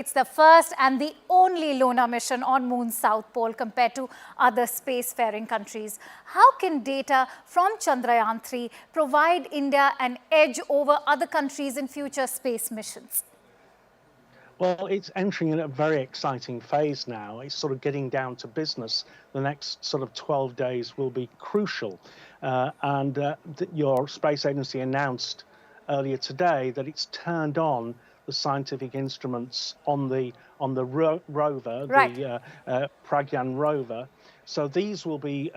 It's the first and the only lunar mission on Moon's south pole compared to other spacefaring countries. How can data from Chandrayaan 3 provide India an edge over other countries in future space missions? Well, it's entering in a very exciting phase now. It's sort of getting down to business. The next sort of 12 days will be crucial. Your space agency announced earlier today that it's turned on the scientific instruments on the rover, Right. the Prigozhin rover. So these will be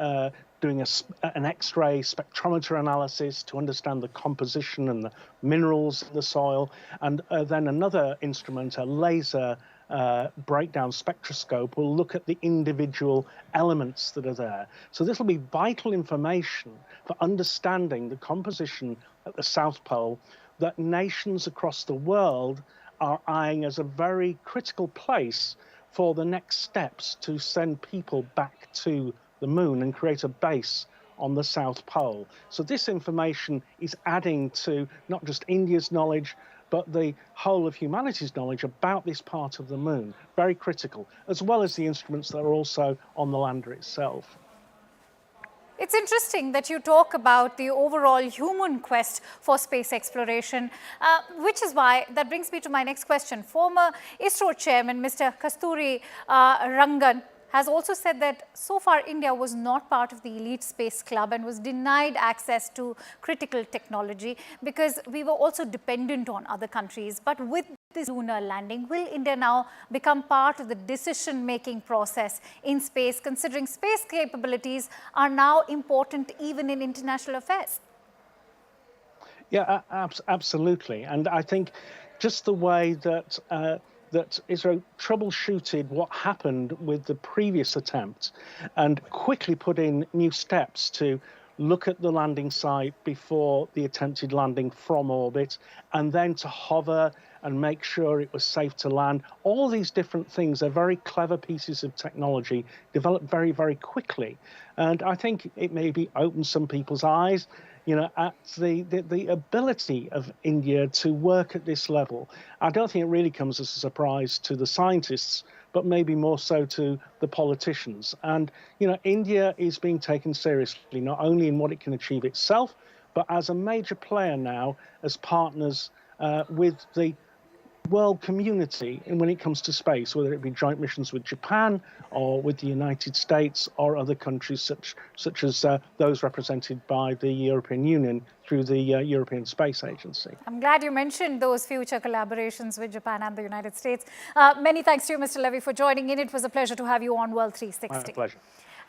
doing an X-ray spectrometer analysis to understand the composition and the minerals in the soil, and then another instrument, a laser breakdown spectroscope, will look at the individual elements that are there. So this will be vital information for understanding the composition at the South Pole that nations across the world are eyeing as a very critical place for the next steps to send people back to the moon and create a base on the South Pole. So this information is adding to not just India's knowledge, but the whole of humanity's knowledge about this part of the moon. Very critical, as well as the instruments that are also on the lander itself. It's interesting that you talk about the overall human quest for space exploration, which is why that brings me to my next question. Former ISRO chairman, Mr. Kasturi Rangan, has also said that so far India was not part of the elite space club and was denied access to critical technology because we were also dependent on other countries. But with this lunar landing, will India now become part of the decision-making process in space, considering space capabilities are now important even in international affairs? Yeah, absolutely. And I think just the way that that ISRO troubleshooted what happened with the previous attempt and quickly put in new steps to look at the landing site before the attempted landing from orbit, and then to hover and make sure it was safe to land. All these different things are very clever pieces of technology developed very, very quickly. And I think it maybe opened some people's eyes, at the ability of India to work at this level. I don't think it really comes as a surprise to the scientists, but maybe more so to the politicians. And, India is being taken seriously, not only in what it can achieve itself, but as a major player now, as partners with the world community and when it comes to space, whether it be joint missions with Japan or with the United States or other countries such as those represented by the European Union through the European Space Agency. I'm glad you mentioned those future collaborations with Japan and the United States. Many thanks to you, Mr. Levy, for joining in. It was a pleasure to have you on World 360. My pleasure.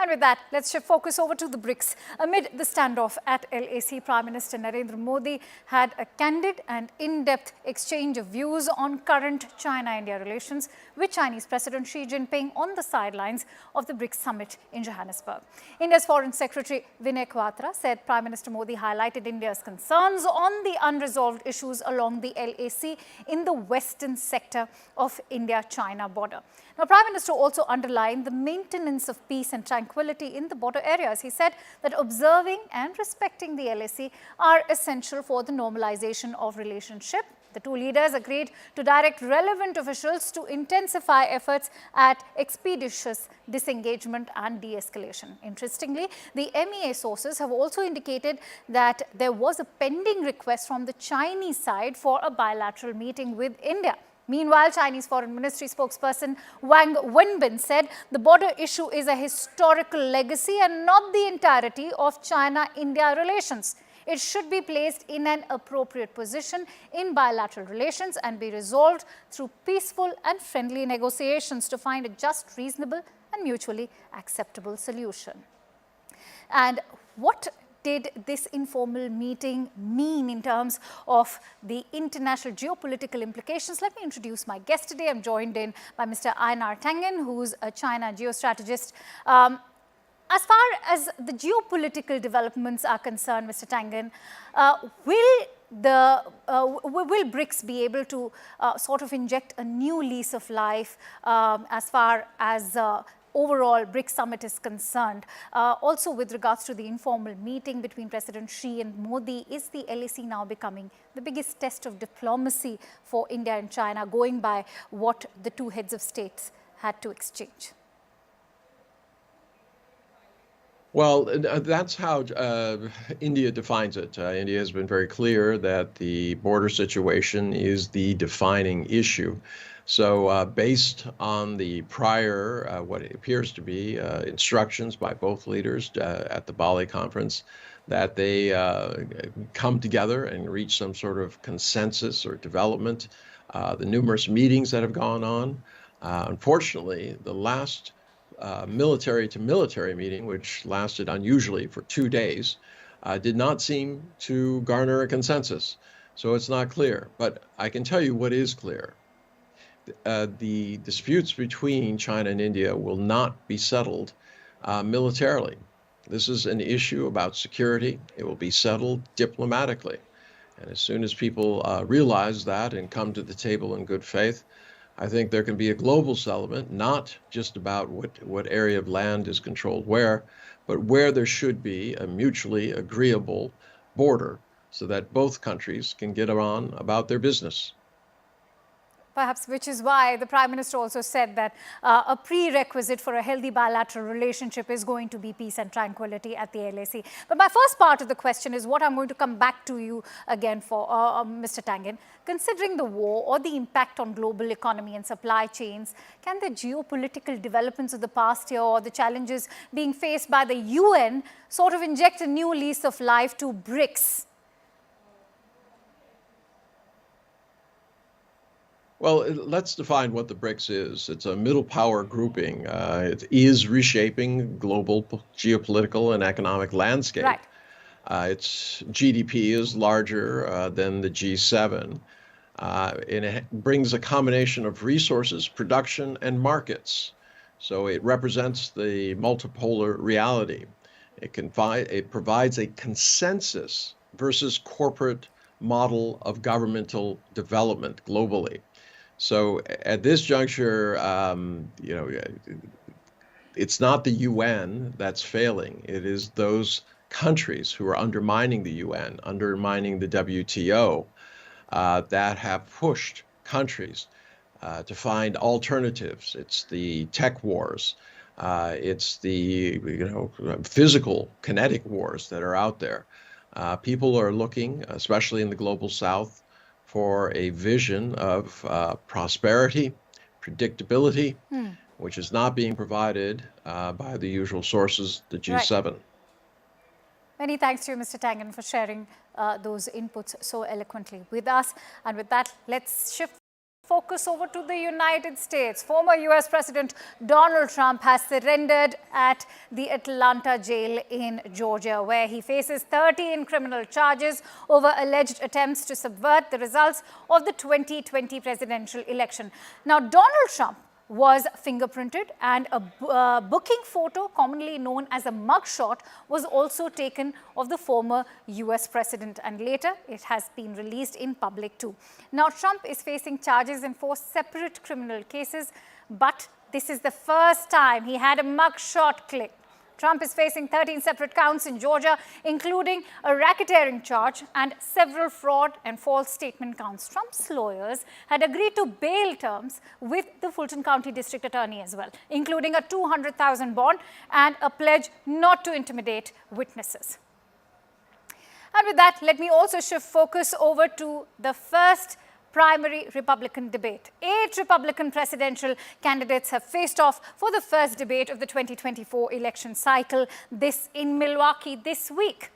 And with that, let's shift focus over to the Brics. Amid the standoff at LAC, Prime Minister Narendra Modi had a candid and in-depth exchange of views on current China-India relations with Chinese President Xi Jinping on the sidelines of the Brics summit in Johannesburg. India's Foreign Secretary Vinay Quatra said Prime Minister Modi highlighted India's concerns on the unresolved issues along the LAC in the western sector of India-China border. Now, Prime Minister also underlined the maintenance of peace and tranquility in the border areas. He said that observing and respecting the LAC are essential for the normalization of relationship. The two leaders agreed to direct relevant officials to intensify efforts at expeditious disengagement and de-escalation. Interestingly, the MEA sources have also indicated that there was a pending request from the Chinese side for a bilateral meeting with India. Meanwhile, Chinese Foreign Ministry spokesperson Wang Wenbin said the border issue is a historical legacy and not the entirety of China-India relations. It should be placed in an appropriate position in bilateral relations and be resolved through peaceful and friendly negotiations to find a just, reasonable and mutually acceptable solution. And what did this informal meeting mean in terms of the international geopolitical implications? Let me introduce my guest today. I'm joined in by Mr. Einar Tangen, who's a China geostrategist. As far as the geopolitical developments are concerned, Mr. Tangen, will Brics be able to sort of inject a new lease of life as far as overall BRICS summit is concerned. Also, with regards to the informal meeting between President Xi and Modi, is the LAC now becoming the biggest test of diplomacy for India and China, going by what the two heads of states had to exchange? Well, that's how India defines it. India has been very clear that the border situation is the defining issue. So based on the prior, what it appears to be instructions by both leaders at the Bali conference, that they come together and reach some sort of consensus or development. The numerous meetings that have gone on. Unfortunately, the last military to military meeting, which lasted unusually for 2 days, did not seem to garner a consensus. So it's not clear. But I can tell you what is clear. The disputes between China and India will not be settled militarily. This is an issue about security. It will be settled diplomatically. And as soon as people realize that and come to the table in good faith, I think there can be a global settlement, not just about what area of land is controlled where, but where there should be a mutually agreeable border so that both countries can get on about their business. Perhaps, which is why the Prime Minister also said that a prerequisite for a healthy bilateral relationship is going to be peace and tranquility at the LAC. But my first part of the question is what I'm going to come back to you again for, Mr. Tangen. Considering the war or the impact on global economy and supply chains, can the geopolitical developments of the past year or the challenges being faced by the UN sort of inject a new lease of life to BRICS? Well, let's define what the BRICS is. It's a middle power grouping. It is reshaping global geopolitical and economic landscape. Right. Its GDP is larger than the G7. And it brings a combination of resources, production, and markets. So it represents the multipolar reality. It provides a consensus versus corporate model of governmental development globally. So at this juncture, it's not the UN that's failing. It is those countries who are undermining the UN, undermining the WTO, that have pushed countries to find alternatives. It's the tech wars. It's the physical kinetic wars that are out there. People are looking, especially in the global south, for a vision of prosperity, predictability, which is not being provided by the usual sources, the G7. Right. Many thanks to you, Mr. Tangen, for sharing those inputs so eloquently with us. And with that, let's shift focus over to the United States. Former US President Donald Trump has surrendered at the Atlanta jail in Georgia, where he faces 13 criminal charges over alleged attempts to subvert the results of the 2020 presidential election. Now, Donald Trump was fingerprinted, and a booking photo, commonly known as a mugshot, was also taken of the former US president, and later it has been released in public too. Now, Trump is facing charges in 4 separate criminal cases, but this is the first time he had a mugshot click. Trump is facing 13 separate counts in Georgia, including a racketeering charge and several fraud and false statement counts. Trump's lawyers had agreed to bail terms with the Fulton County District Attorney as well, including a $200,000 bond and a pledge not to intimidate witnesses. And with that, let me also shift focus over to the first primary Republican debate. 8 Republican presidential candidates have faced off for the first debate of the 2024 election cycle, this in Milwaukee this week.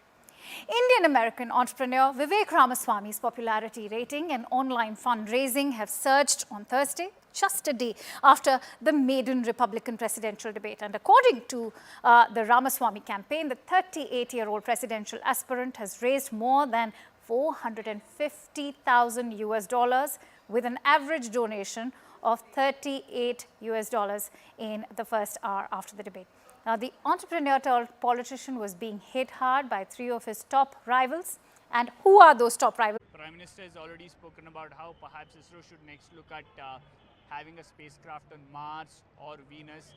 Indian-American entrepreneur Vivek Ramaswamy's popularity rating and online fundraising have surged on Thursday, just a day after the maiden Republican presidential debate. And according to the Ramaswamy campaign, the 38-year-old presidential aspirant has raised more than $450,000 with an average donation of $38 in the first hour after the debate. Now, the entrepreneur turned politician was being hit hard by 3 of his top rivals. And who are those top rivals? The Prime Minister has already spoken about how perhaps ISRO should next look at having a spacecraft on Mars or Venus.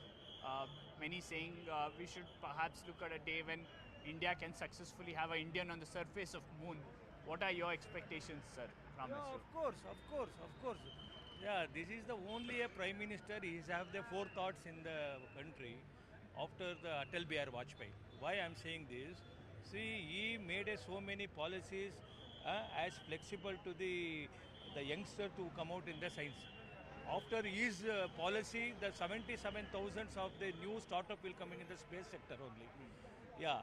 Many saying we should perhaps look at a day when India can successfully have an Indian on the surface of moon. What are your expectations, sir, from Yeah, ISRO? of course. Yeah, this is the only a prime minister. He have the forethoughts in the country after the Atal Bihar Vajpayee. Why I'm saying this? See, he made so many policies as flexible to the youngster to come out in the science. After his policy, the 77,000 of the new startup will come in the space sector only. Yeah.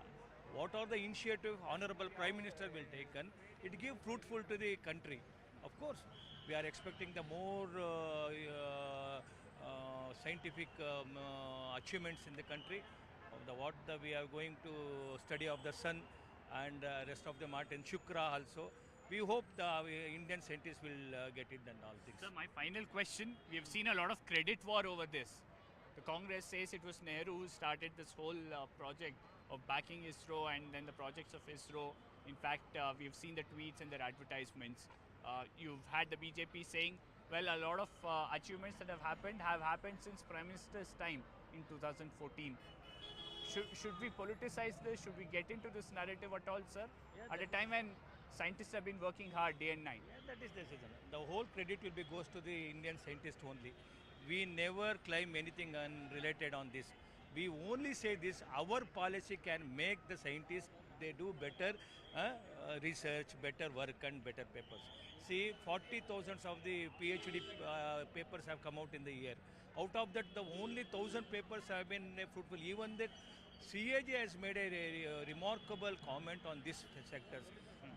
What are the initiative Honorable Prime Minister will taken? It give fruitful to the country. Of course, we are expecting the more scientific achievements in the country. We are going to study of the sun and rest of the Martin Shukra also. We hope the Indian scientists will get it and all things. Sir, my final question, we have seen a lot of credit war over this. The Congress says it was Nehru who started this whole project of backing ISRO and then the projects of ISRO. In fact, we have seen the tweets and their advertisements. You've had the BJP saying, well, a lot of achievements that have happened since Prime Minister's time in 2014. Should we politicize this? Should we get into this narrative at all, sir? Yeah, at a time when scientists have been working hard day and night. Yeah, that is the decision. The whole credit will be goes to the Indian scientists only. We never claim anything unrelated on this. We only say this, our policy can make the scientists, they do better research, better work and better papers. See, 40,000 of the PhD papers have come out in the year. Out of that, the only 1,000 papers have been fruitful. Even that CAG has made a remarkable comment on this sectors.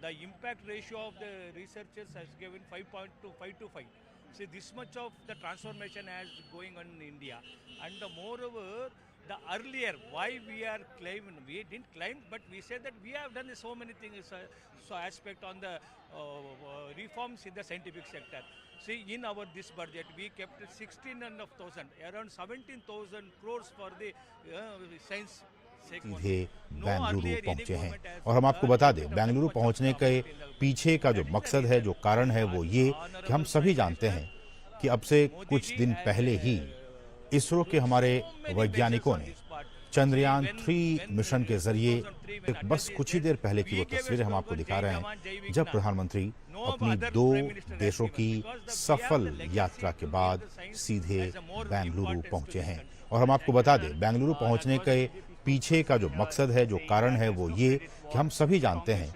The impact ratio of the researchers has given 5.25 to 5. See, this much of the transformation has going on in India. And moreover, the earlier, why we are claiming, we didn't claim, but we said that we have done so many things, so aspect on the reforms in the scientific sector. See, in our this budget, we kept 16,500, around 17,000 crores for the science. सीधे बेंगलुरु पहुंचे हैं और हम आपको बता दें बेंगलुरु पहुंचने के पीछे का जो मकसद है, जो कारण है, वो ये कि हम सभी जानते हैं कि अब से कुछ दिन पहले ही इसरो के हमारे वैज्ञानिकों ने चंद्रयान 3 मिशन के जरिए बस कुछ ही देर पहले की वो तस्वीरें हम आपको दिखा रहे हैं जब प्रधानमंत्री अपनी 2 देशों की सफल यात्रा के बाद सीधे बेंगलुरु पहुंचे हैं। और हम आपको बता दें बेंगलुरु पहुंचने के पीछे का जो मकसद है, जो कारण है, वो ये कि हम सभी जानते हैं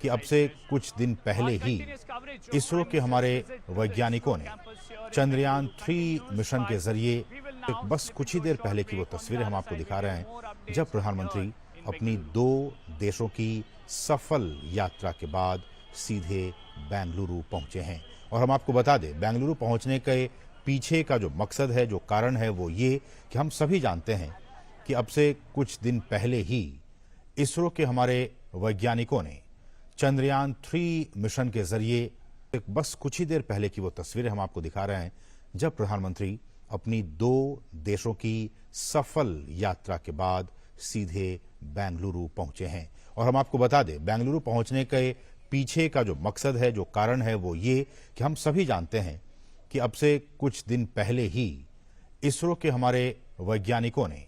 कि अब से कुछ दिन पहले ही इसरो के हमारे वैज्ञानिकों ने चंद्रयान 3 मिशन के जरिए बस कुछ ही देर पहले की वो तस्वीरें हम आपको दिखा रहे हैं जब प्रधानमंत्री अपनी 2 देशों की सफल यात्रा के बाद सीधे बेंगलुरु पहुंचे हैं। और हम आपको बता दें बेंगलुरु पहुंचने के पीछे का जो मकसद है, जो कारण है, वो ये कि हम सभी जानते हैं कि अब से कुछ दिन पहले ही इसरो के हमारे वैज्ञानिकों ने चंद्रयान 3 मिशन के जरिए बस कुछ ही देर पहले की वो तस्वीरें हम आपको दिखा रहे हैं जब प्रधानमंत्री अपनी 2 देशों की सफल यात्रा के बाद सीधे बेंगलुरु पहुंचे हैं। और हम आपको बता दें बेंगलुरु पहुंचने के पीछे का जो मकसद है, जो कारण है, वो ये कि हम सभी जानते हैं कि अब से कुछ दिन पहले ही इसरो के हमारे वैज्ञानिकों ने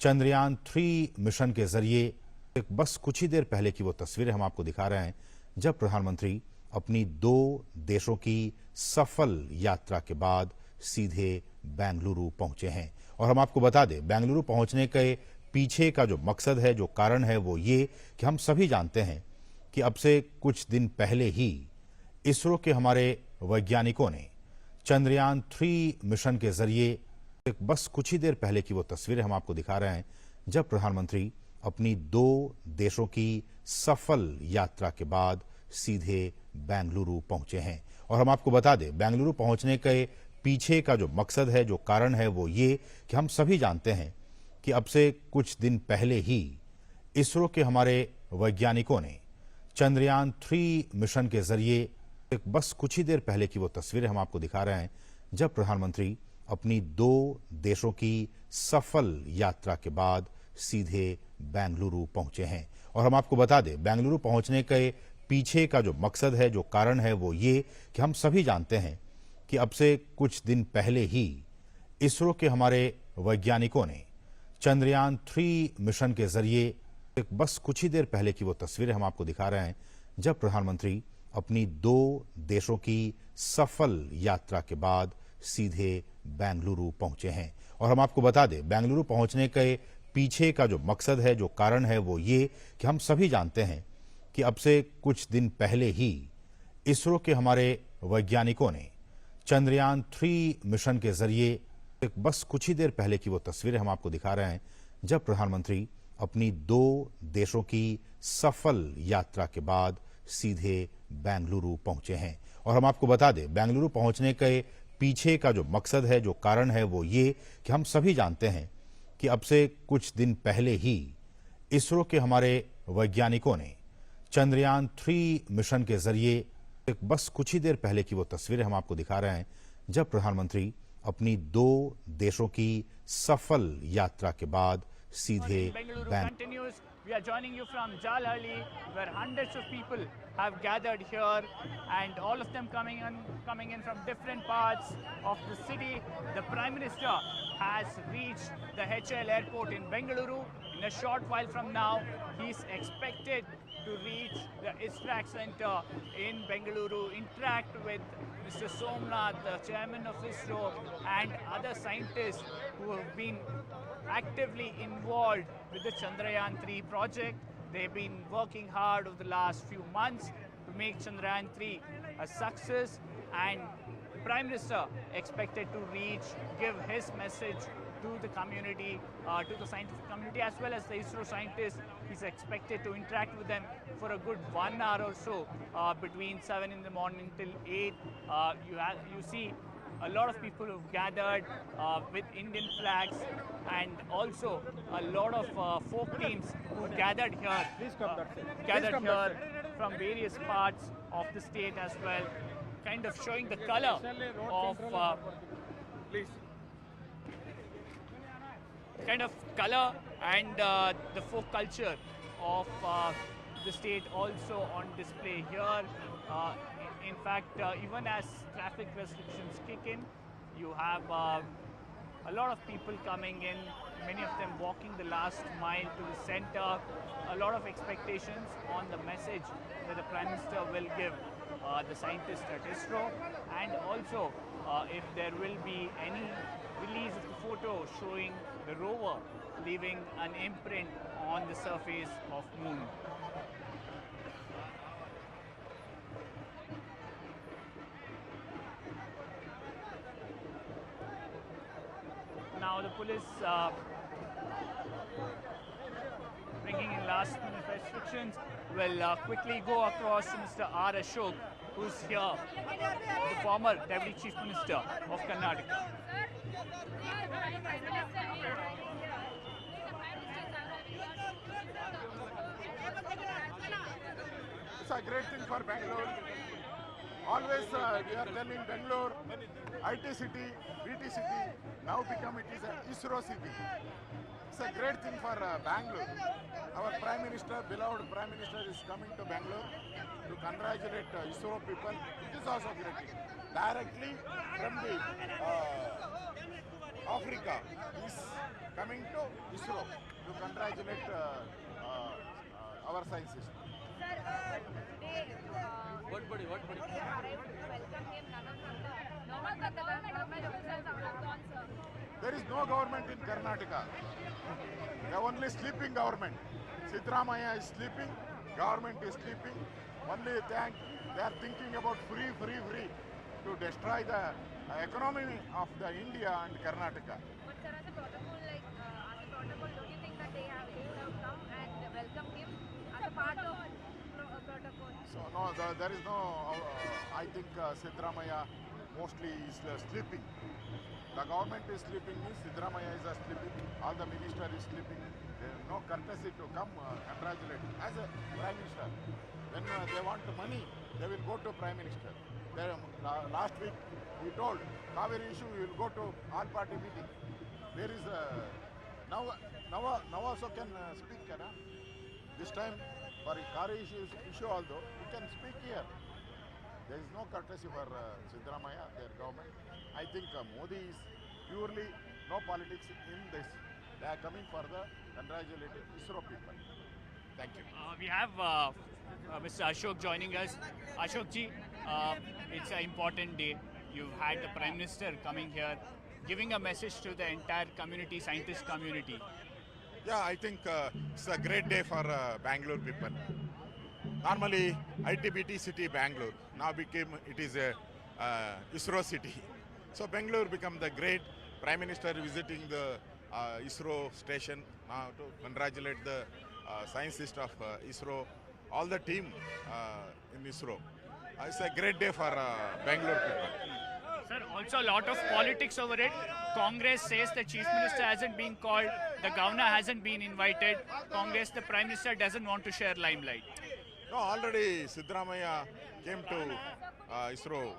चंद्रयान 3 मिशन के जरिए बस कुछ ही देर पहले की वो तस्वीरें हम आपको दिखा रहे हैं जब प्रधानमंत्री अपनी 2 देशों की सफल यात्रा के बाद सीधे बेंगलुरु पहुंचे हैं। और हम आपको बता दें बेंगलुरु पहुंचने के पीछे का जो मकसद है, जो कारण है, वो ये कि हम सभी जानते हैं कि अब से कुछ दिन पहले ही इसरो के हमारे वैज्ञानिकों ने चंद्रयान 3 मिशन के जरिए बस कुछ ही देर पहले की वो तस्वीरें हम आपको दिखा रहे हैं जब प्रधानमंत्री अपनी 2 देशों की सफल यात्रा के बाद सीधे बेंगलुरु पहुंचे हैं। और हम आपको बता दें बेंगलुरु पहुंचने के पीछे का जो मकसद है, जो कारण है, वो ये कि हम सभी जानते हैं कि अब से कुछ दिन पहले ही इसरो के हमारे वैज्ञानिकों ने चंद्रयान 3 मिशन के जरिए बस कुछ ही देर पहले की वो तस्वीरें हम आपको दिखा रहे हैं जब प्रधानमंत्री अपनी 2 देशों की सफल यात्रा के बाद सीधे बेंगलुरु पहुंचे हैं। और हम आपको बता दें बेंगलुरु पहुंचने के पीछे का जो मकसद है, जो कारण है, वो ये कि हम सभी जानते हैं कि अब से कुछ दिन पहले ही इसरो के हमारे वैज्ञानिकों ने चंद्रयान 3 मिशन के जरिए बस कुछ ही देर पहले की वो तस्वीरें हम आपको दिखा रहे हैं जब प्रधानमंत्री अपनी 2 देशों की सफल यात्रा के बाद सीधे बेंगलुरु पहुंचे हैं। और हम आपको बता दें, बेंगलुरु पहुंचने के पीछे का जो मकसद है, जो कारण है, वो ये कि हम सभी जानते हैं कि अब से कुछ दिन पहले ही इसरो के हमारे वैज्ञानिकों ने चंद्रयान 3 मिशन के जरिए बस कुछ ही देर पहले की वो तस्वीरें हम आपको दिखा रहे हैं जब प्रधानमंत्री अपनी 2 देशों की सफल यात्रा के बाद सीधे बेंगलुरु पहुंचे हैं। और हम आपको बता दें, बेंगलुरु पहुंचने के पीछे का जो मकसद है, जो कारण है, वो ये कि हम सभी जानते हैं कि अब से कुछ दिन पहले ही इसरो के हमारे वैज्ञानिकों ने चंद्रयान 3 मिशन के जरिए बस कुछ ही देर पहले की वो तस्वीरें हम आपको दिखा रहे हैं जब प्रधानमंत्री अपनी 2 देशों की सफल यात्रा के बाद सीधे Bengaluru. We are joining you from Jalhalli, where hundreds of people have gathered here, and all of them coming in from different parts of the city. The Prime Minister has reached the HL airport in Bengaluru. In a short while from now, he is expected to reach the ISRAC Center in Bengaluru, interact with Mr. Somnath, the chairman of ISRO, and other scientists who have been actively involved with the Chandrayaan 3 project. They've been working hard over the last few months to make Chandrayaan 3 a success, and the Prime Minister expected to reach, give his message to the community, to the scientific community, as well as the ISRO scientists. He's expected to interact with them for a good 1 hour or so, between 7 in the morning till 8. You see a lot of people who've gathered with Indian flags, and also a lot of folk teams who gathered here, from various parts of the state as well, kind of showing the color of and the folk culture of the state also on display here. In fact, even as traffic restrictions kick in, you have a lot of people coming in, many of them walking the last mile to the center. A lot of expectations on the message that the Prime Minister will give the scientists at ISRO, and also if there will be any release of the photo showing the rover leaving an imprint on the surface of Moon. Now the police bringing in last minute restrictions will quickly go across to Mr. R. Ashok, who's here, the former Deputy Chief Minister of Karnataka. It's a great thing for Bangalore. Always we are telling Bangalore, IT city, BT city, now become it is an ISRO city. It's a great thing for Bangalore. Our Prime Minister, beloved Prime Minister, is coming to Bangalore to congratulate ISRO people. It is also great thing. Directly from the Africa is coming to ISRO to congratulate our scientists. There is no government in Karnataka. The only sleeping government. Siddaramaiah is sleeping, government is sleeping. Only they are thinking about free to destroy the economy of the India and Karnataka. But sir, as a protocol, don't you think that they have come and welcomed him as a part of protocol? So no, there is no. I think Siddaramaiah mostly is sleeping. The government is sleeping. Siddaramaiah is sleeping. All the minister is sleeping. There is no courtesy to come congratulate as a prime minister. When they want money, they will go to prime minister. Last week he told Kaveri issue we will go to all party meeting. There is now also can speak. This time for Kaveri issue although he can speak here. There is no courtesy for Siddaramaiah, their government. I think Modi is purely no politics in this. They are coming for the congratulate ISRO people. Thank you. We have Mr. Ashok joining us. Ashok ji, it's an important day. You've had the Prime Minister coming here, giving a message to the entire community, scientist community. Yeah, I think it's a great day for Bangalore people. Normally, ITBT city Bangalore now it is a ISRO city. So Bangalore become the great Prime Minister visiting the ISRO station now to congratulate the scientists of ISRO, all the team in ISRO. It's a great day for Bangalore people. Sir, also a lot of politics over it. Congress says the Chief Minister hasn't been called, the Governor hasn't been invited. Congress, the Prime Minister doesn't want to share limelight. No, already Siddaramaiah came to ISRO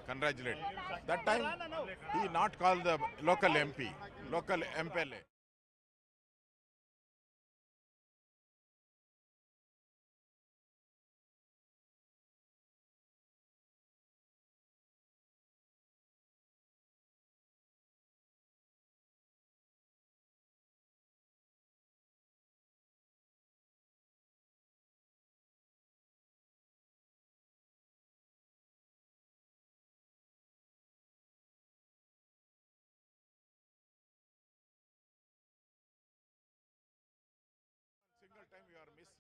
congratulate. That time he not called the local MP, local MPLA. Single time we are miss.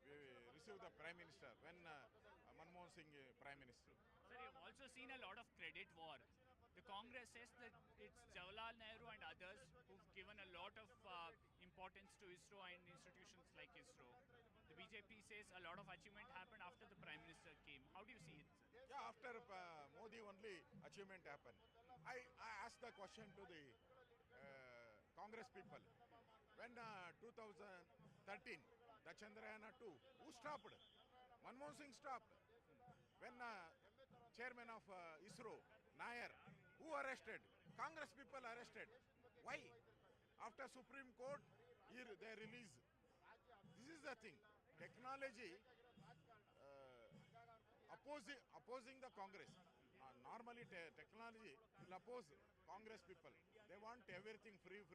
We receive the Prime Minister when Manmohan Singh Prime Minister. Sir, you've also seen a lot of credit war. The Congress says that it's Jawaharlal Nehru and others who've given a lot of importance to ISRO and institutions like ISRO. The BJP says a lot of achievement happened after the Prime Minister came. How do you see it, sir? Yeah, after Modi only achievement happened. I asked the question to the Congress people. When 2013, the Chandrayaan 2, who stopped? Manmohan Singh stopped. When chairman of ISRO, Nair, who arrested? Congress people arrested. Why? After Supreme Court, they release. This is the thing. Technology opposing the Congress. Normally technology will oppose Congress people. They want everything free.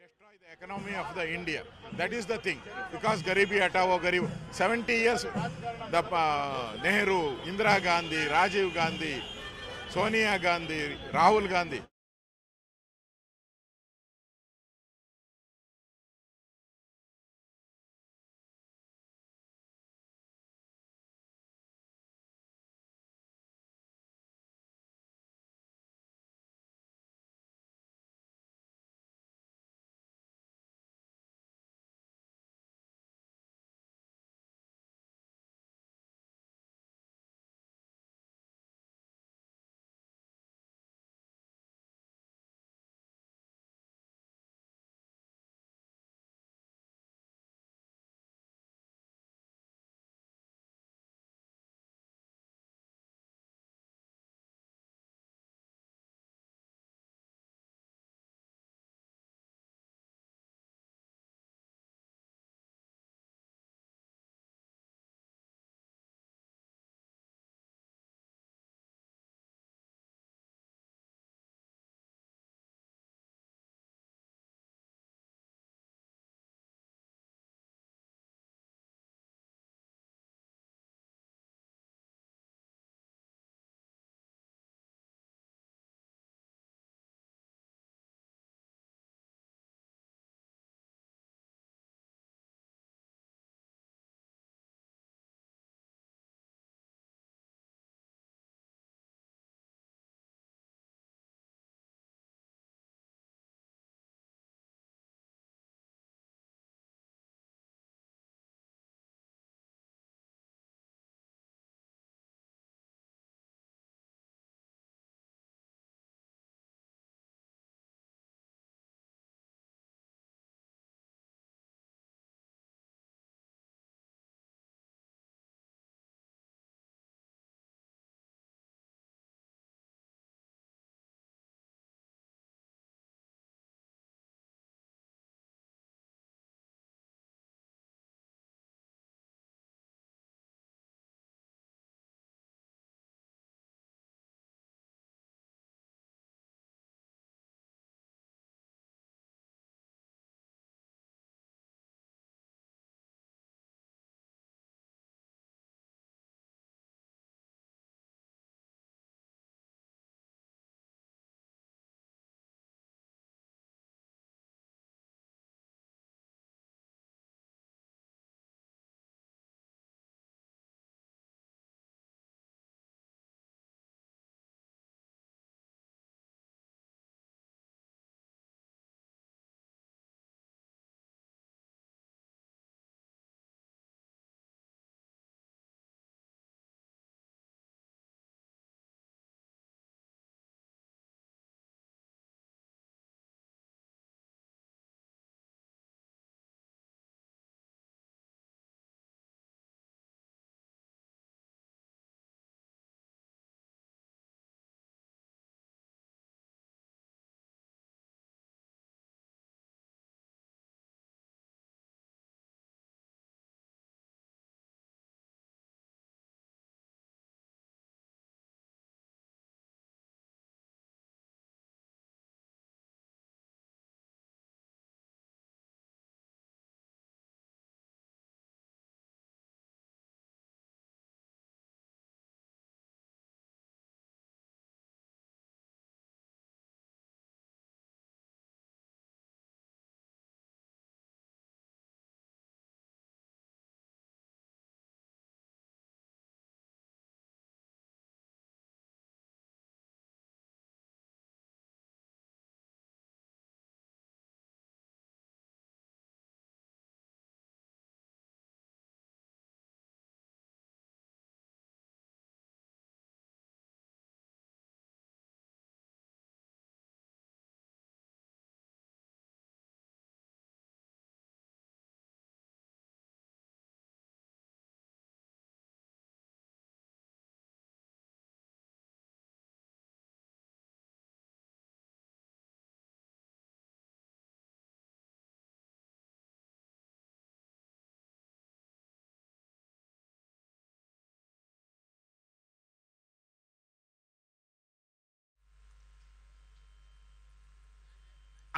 Destroy the economy of the India. That is the thing. Because Garibi Hatao Garib. 70 years, the Nehru, Indira Gandhi, Rajiv Gandhi, Sonia Gandhi, Rahul Gandhi.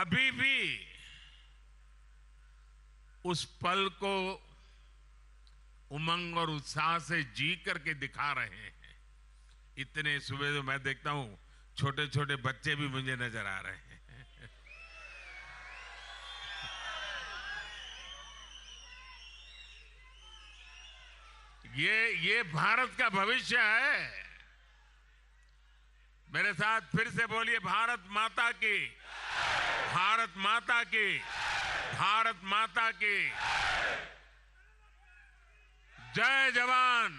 अभी भी उस पल को उमंग और उत्साह से जी करके दिखा रहे हैं। इतने सुबह तो मैं देखता हूं छोटे छोटे बच्चे भी मुझे नजर आ रहे हैं। ये भारत का भविष्य है। मेरे साथ फिर से बोलिए, भारत माता की, भारत माता की, भारत माता की जय जवान,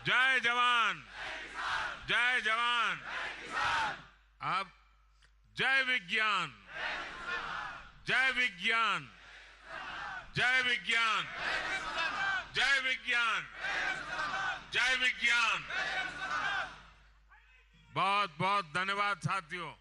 जय जवान, जय जवान। अब जय विज्ञान, जय विज्ञान, जय विज्ञान, जय विज्ञान, जय विज्ञान। बहुत बहुत धन्यवाद साथियों।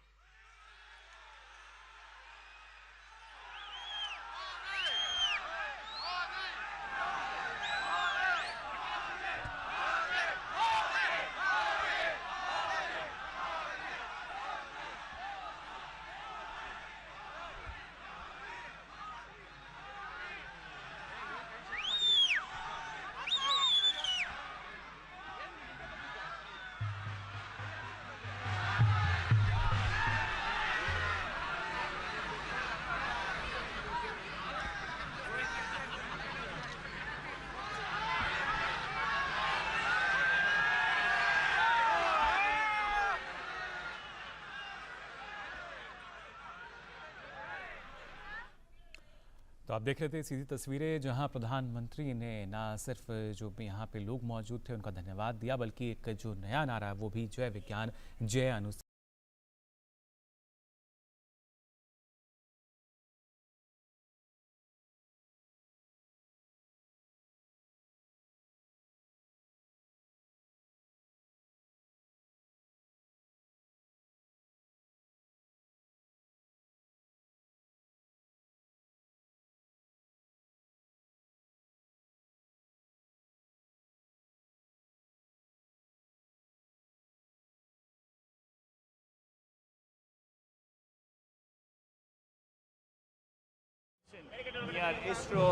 तो आप देख रहे थे सीधी तस्वीरें, जहां प्रधानमंत्री ने ना सिर्फ जो यहाँ पे लोग मौजूद थे उनका धन्यवाद दिया, बल्कि एक जो नया नारा है वो भी जय विज्ञान जय अनुसंधान। Near ISRO,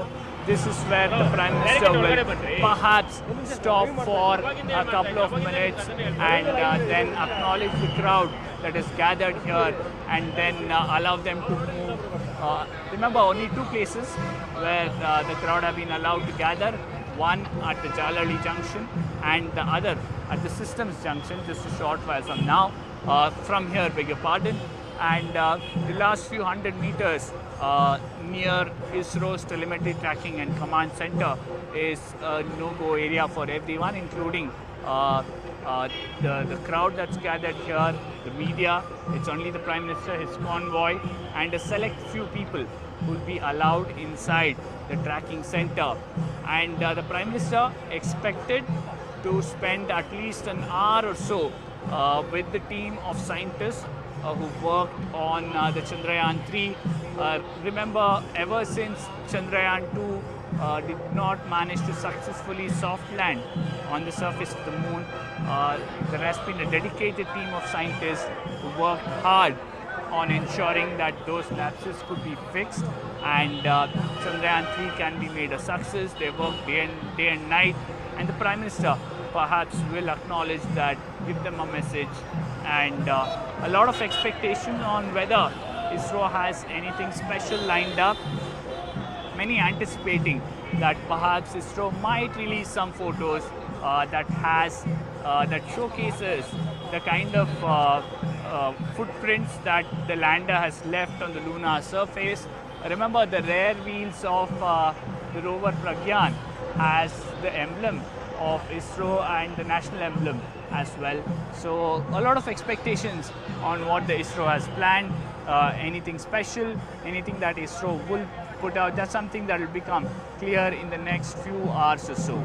this is where the Prime Minister will perhaps stop for a couple of minutes and then acknowledge the crowd that is gathered here and then allow them to move. Remember, only two places where the crowd have been allowed to gather, one at the Jalali Junction and the other at the Systems Junction, just a short while from now. From here, beg your pardon. And the last few hundred meters near ISRO's telemetry tracking and command center is a no-go area for everyone, including the crowd that's gathered here, the media. It's only the Prime Minister, his convoy, and a select few people will be allowed inside the tracking center. And the Prime Minister expected to spend at least an hour or so with the team of scientists who worked on the Chandrayaan 3. Remember, ever since Chandrayaan 2 did not manage to successfully soft land on the surface of the moon, there has been a dedicated team of scientists who worked hard on ensuring that those lapses could be fixed and Chandrayaan 3 can be made a success. They worked day and night, and the Prime Minister perhaps will acknowledge that, give them a message, and a lot of expectation on whether ISRO has anything special lined up. Many anticipating that perhaps ISRO might release some photos that showcases the kind of footprints that the lander has left on the lunar surface. Remember, the rear wheels of the rover Prigozhin has the emblem of ISRO and the national emblem as well. So a lot of expectations on what the ISRO has planned, anything special, anything that ISRO will put out. That's something that will become clear in the next few hours or so.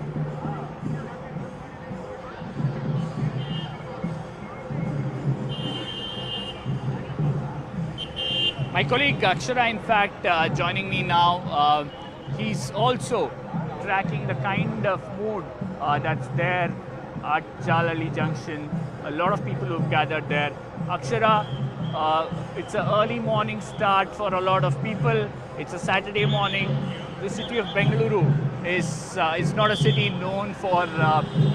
My colleague Akshara, in fact, joining me now, he's also tracking the kind of mood that's there at Jalali Junction. A lot of people who've gathered there. Akshara, It's an early morning start for a lot of people. It's a Saturday morning. The city of Bengaluru is not a city known for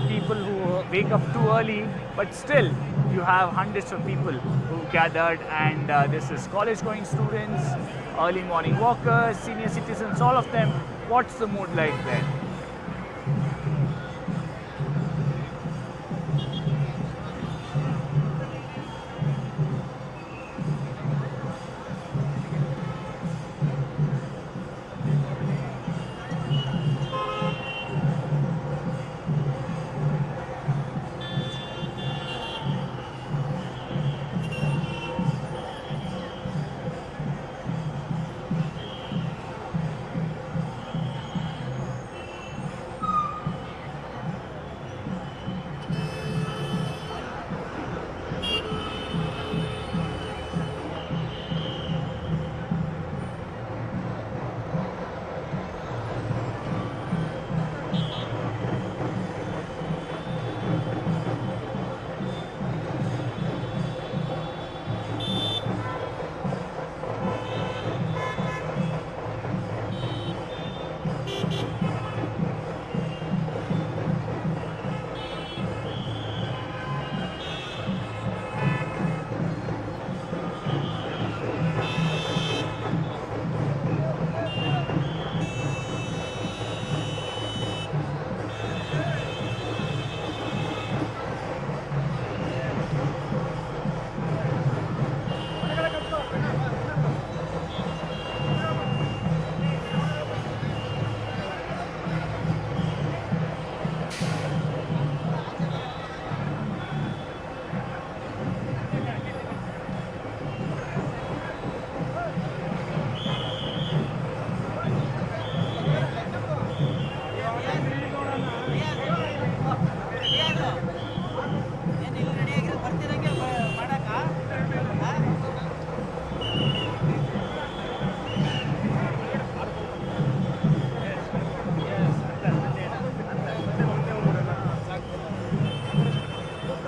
people who wake up too early, but still you have hundreds of people who gathered, and this is college-going students, early morning walkers, senior citizens, all of them. What's the mood like there?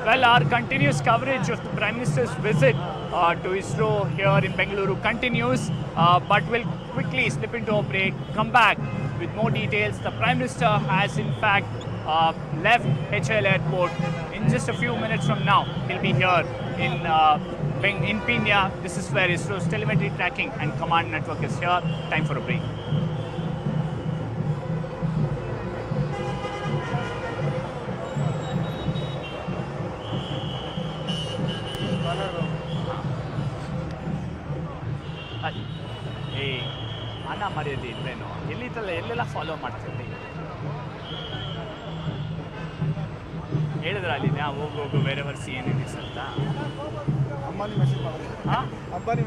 Well, our continuous coverage of the Prime Minister's visit to ISRO here in Bengaluru continues, but we'll quickly slip into a break, come back with more details. The Prime Minister has in fact left HL Airport in just a few minutes from now. He'll be here in Pina. This is where ISRO's telemetry tracking and command network is here. Time for a break. ಅಣ್ಣ ಮರ್ಯಾದೆ ಇಲ್ವೇನೋ ಎಲ್ಲೆಲ್ಲ follow ಮಾಡ್ತಿದ್ದೆ ಹೇಳಿದ್ರ ಅಲ್ಲಿ ಹೋಗು ಬೇರೆ ವರ್ಷ ಏನಿದೆ ಅಂತ ಅಂಬಾನಿ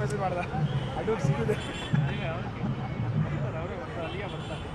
ಮೆಸೇಜ್ ಮಾಡ್ದ ಅಡ್ಡೂರು ಸಿಗುದೆ ಅಲ್ಲಿಗೆ ಬರ್ತಾರೆ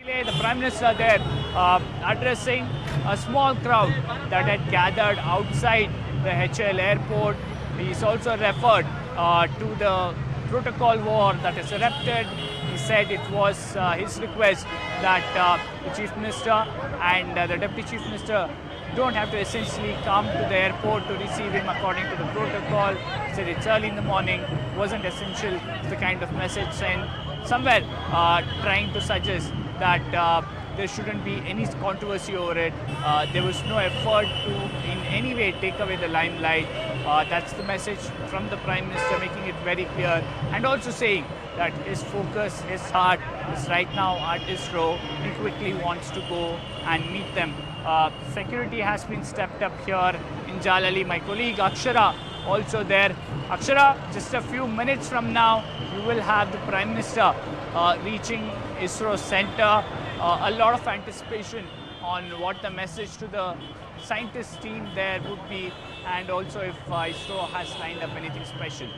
The Prime Minister there addressing a small crowd that had gathered outside the HL airport. He's also referred to the protocol war that has erupted. He said it was his request that the Chief Minister and the Deputy Chief Minister don't have to essentially come to the airport to receive him according to the protocol. He said it's early in the morning, wasn't essential to the kind of message sent. Somewhere trying to suggest that there shouldn't be any controversy over it. There was no effort to in any way take away the limelight. That's the message from the Prime Minister, making it very clear, and also saying that his focus, his heart is right now at ISRO. He quickly wants to go and meet them. Security has been stepped up here in Jalali. My colleague Akshara also there. Akshara, just a few minutes from now, you will have the Prime Minister reaching ISRO center. A lot of anticipation on what the message to the scientist team there would be, and also if ISRO has lined up anything special.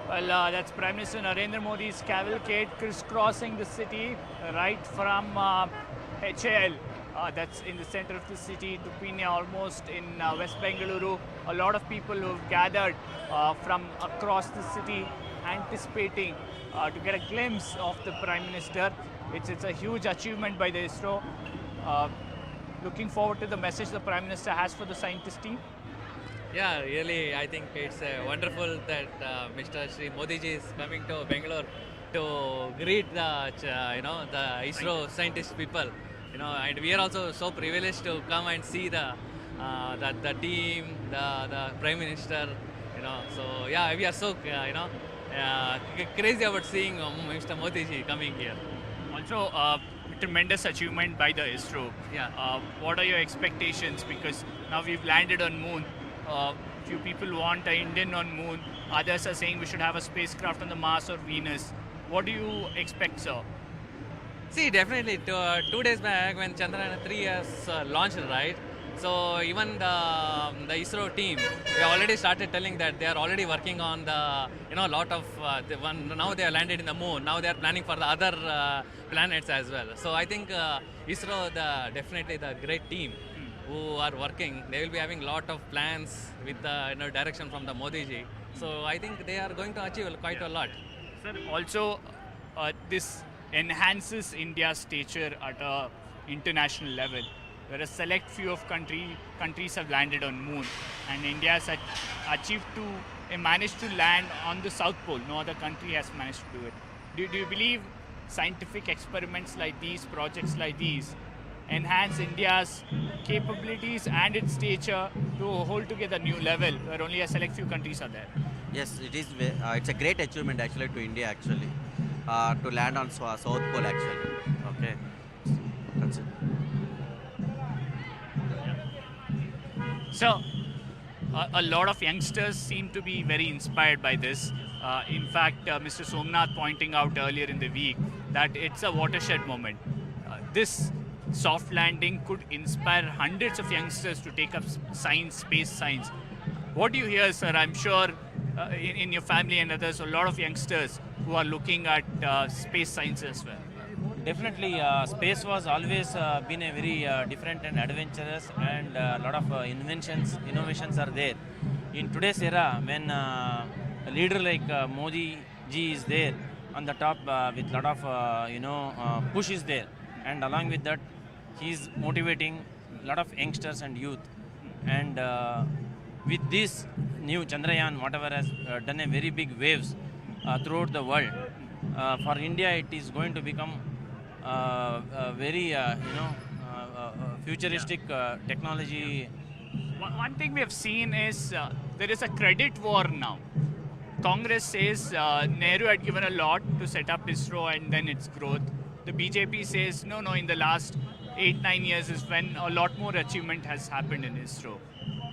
Well, that's Prime Minister Narendra Modi's cavalcade crisscrossing the city right from HL. That's in the center of the city, to Pinya, almost in West Bengaluru. A lot of people who have gathered from across the city, anticipating to get a glimpse of the Prime Minister. It's a huge achievement by the ISRO. Looking forward to the message the Prime Minister has for the scientist team. Yeah, really, I think it's wonderful that Mr. Shri Modi ji is coming to Bangalore to greet the the ISRO scientist people. And we are also so privileged to come and see the team, the Prime Minister. So yeah, we are so crazy about seeing Mr. Modi ji coming here. Also, tremendous achievement by the ISRO. Yeah. What are your expectations? Because now we've landed on Moon. Few people want an Indian on Moon. Others are saying we should have a spacecraft on the Mars or Venus. What do you expect, sir? See, definitely. 2 days back, when Chandrayaan 3 has launched, right? So even the ISRO team, they already started telling that they are already working on the lot of now they are landed in the Moon. Now they are planning for the other planets as well. So I think ISRO, definitely the great team who are working, they will be having a lot of plans with the direction from the Modi ji. So I think they are going to achieve quite a lot. Sir, also this enhances India's stature at an international level, where a select few of countries have landed on Moon, and India has managed to land on the South Pole. No other country has managed to do it. Do you believe scientific experiments like these, projects like these, enhance India's capabilities and its stature to hold together a new level where only a select few countries are there? Yes, it is. It's a great achievement actually to India actually to land on South Pole actually. Okay, that's it. So, a lot of youngsters seem to be very inspired by this. In fact, Mr. Somnath pointing out earlier in the week that it's a watershed moment. This soft landing could inspire hundreds of youngsters to take up science, space science. What do you hear, sir? I'm sure in your family and others, a lot of youngsters who are looking at space science as well. Definitely, space was always been a very different and adventurous, and a lot of innovations are there. In today's era, when a leader like Modi ji is there on the top with lot of push is there, and along with that, he is motivating a lot of youngsters and youth. And with this new Chandrayaan, whatever has done a very big waves throughout the world, for India it is going to become very futuristic technology. One thing we have seen is there is a credit war now. Congress says Nehru had given a lot to set up ISRO and then its growth. The BJP says no, in the last 8-9 years is when a lot more achievement has happened in ISRO.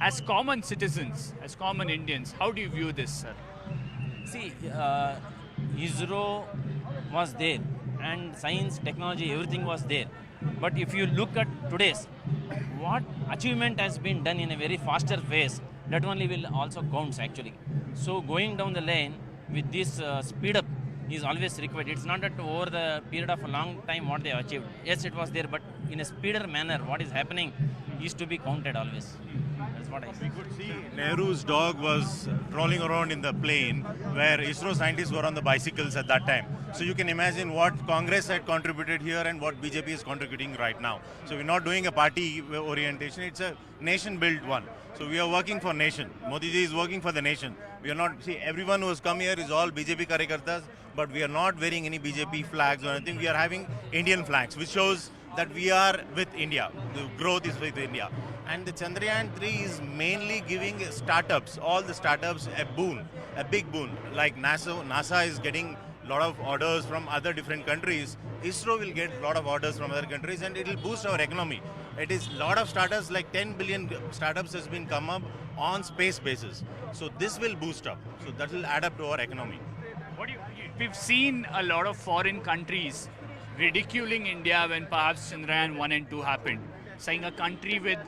As common citizens, as common Indians, how do you view this, sir? See, ISRO was there, and science, technology, everything was there. But if you look at today's, what achievement has been done in a very faster phase, that only will also counts actually. So going down the lane with this speed up is always required. It's not that over the period of a long time what they have achieved. Yes, it was there, but in a speeder manner, what is happening is to be counted always. That's what I see. We could see Nehru's dog was crawling around in the plane where ISRO scientists were on the bicycles at that time. So you can imagine what Congress had contributed here and what BJP is contributing right now. So we're not doing a party orientation, it's a nation-built one. So we are working for nation. Modi ji is working for the nation. We are not, see, everyone who has come here is all BJP Karyakartas, but we are not wearing any BJP flags or anything. We are having Indian flags, which shows that we are with India. The growth is with India. And the Chandrayaan 3 is mainly giving startups, all the startups, a boon, a big boon. Like NASA is getting a lot of orders from other different countries. ISRO will get a lot of orders from other countries, and it will boost our economy. It is a lot of startups, like 10 billion startups has been come up on space basis. So this will boost up. So that will add up to our economy. We've seen a lot of foreign countries ridiculing India when perhaps Chandrayaan 1 and 2 happened, saying a country with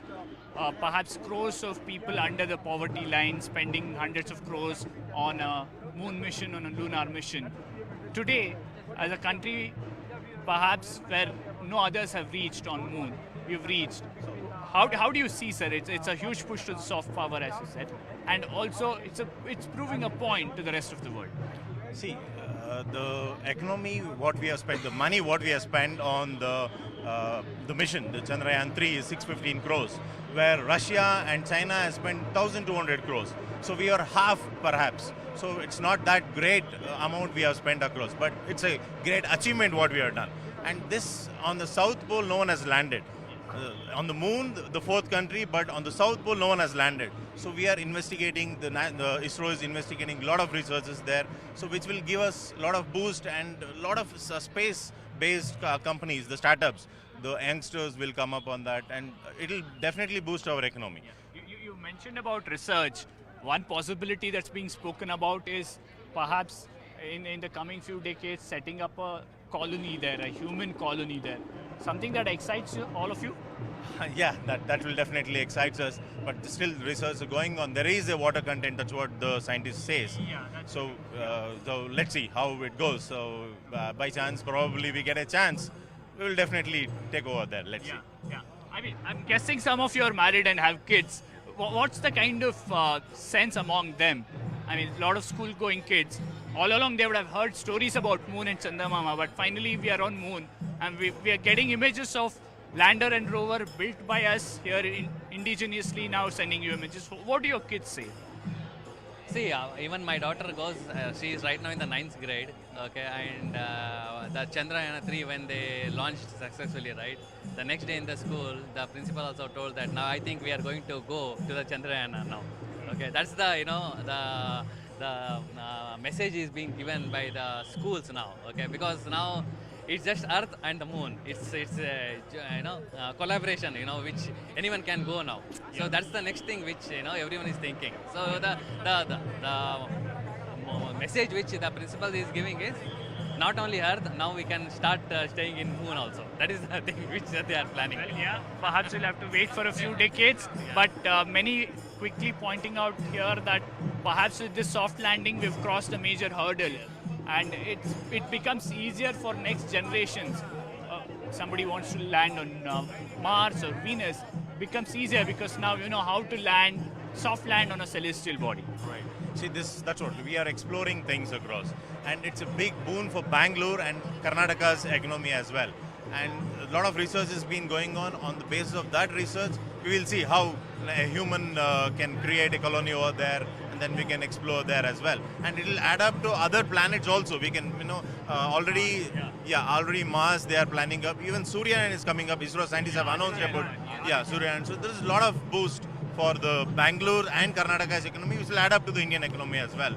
perhaps crores of people under the poverty line, spending hundreds of crores on a moon mission, on a lunar mission. Today, as a country perhaps where no others have reached on moon, we've reached. How do you see, sir? It's a huge push to the soft power, as you said, and also it's proving a point to the rest of the world. See, the economy, what we have spent, the money what we have spent on the mission, the Chandrayaan 3 is 615 crores, where Russia and China has spent 1,200 crores. So we are half perhaps. So it's not that great amount we have spent across, but it's a great achievement what we have done. And this, on the South Pole, no one has landed. On the moon, the fourth country, but on the South Pole, no one has landed. So we are investigating, the ISRO is investigating a lot of researches there, so which will give us a lot of boost, and a lot of space-based companies, the startups, the youngsters will come up on that, and it will definitely boost our economy. You mentioned about research. One possibility that's being spoken about is perhaps in the coming few decades setting up a colony there, a human colony there. Something that excites you, all of you? Yeah, that will definitely excite us, but still research is going on. There is a water content, that's what the scientist says. Yeah, so let's see how it goes. So by chance, probably we get a chance, we will definitely take over there. Let's see. Yeah. I mean, I'm guessing some of you are married and have kids. What's the kind of sense among them? I mean, a lot of school-going kids. All along they would have heard stories about moon and Chandamama, but finally we are on moon, and we are getting images of lander and rover built by us here indigenously, now sending you images. What do your kids say? See, even my daughter goes, she is right now in the 9th grade, okay, and the Chandrayaan 3, when they launched successfully, right, the next day in the school, the principal also told that now I think we are going to go to the Chandrayaan now. Okay, that's the, the message is being given by the schools now, okay, because now it's just Earth and the Moon. It's collaboration, which anyone can go now. So that's the next thing which everyone is thinking. So the message which the principal is giving is not only Earth, now we can start staying in Moon also. That is the thing which they are planning. Well, yeah, perhaps we'll have to wait for a few decades, but many quickly pointing out here that perhaps with this soft landing we've crossed a major hurdle, and it becomes easier for next generations. Somebody wants to land on Mars or Venus, becomes easier because now you know how to land, soft land on a celestial body. Right. See, that's what we are exploring things across, and it's a big boon for Bangalore and Karnataka's economy as well. And a lot of research has been going on. On the basis of that research, we will see how a human can create a colony over there, and then we can explore there as well. And it will add up to other planets also. We can, already Mars they are planning up. Even Chandrayaan is coming up. ISRO scientists have announced about Chandrayaan. So there is a lot of boost for the Bangalore and Karnataka's economy, which will add up to the Indian economy as well.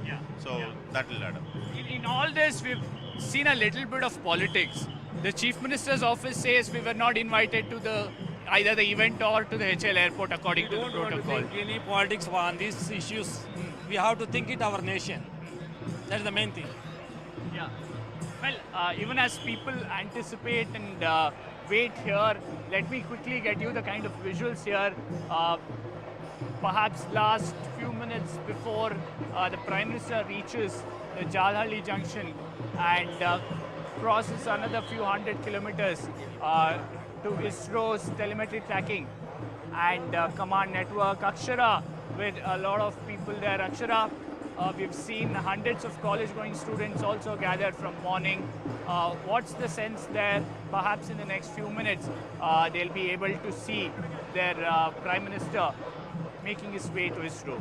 That will add up. In all this, we've seen a little bit of politics. The Chief Minister's office says we were not invited to either the event or to the HL airport according to the protocol. We don't want to think any politics on these issues. We have to think it our nation. That's the main thing. Yeah. Well, even as people anticipate and wait here, let me quickly get you the kind of visuals here. Perhaps last few minutes before the Prime Minister reaches the Jalhalli junction and crosses another few hundred kilometers to ISRO's telemetry tracking and command network. Akshara, with a lot of people there. Akshara, we've seen hundreds of college-going students also gathered from morning. What's the sense there? Perhaps in the next few minutes, they'll be able to see their Prime Minister making his way to ISRO.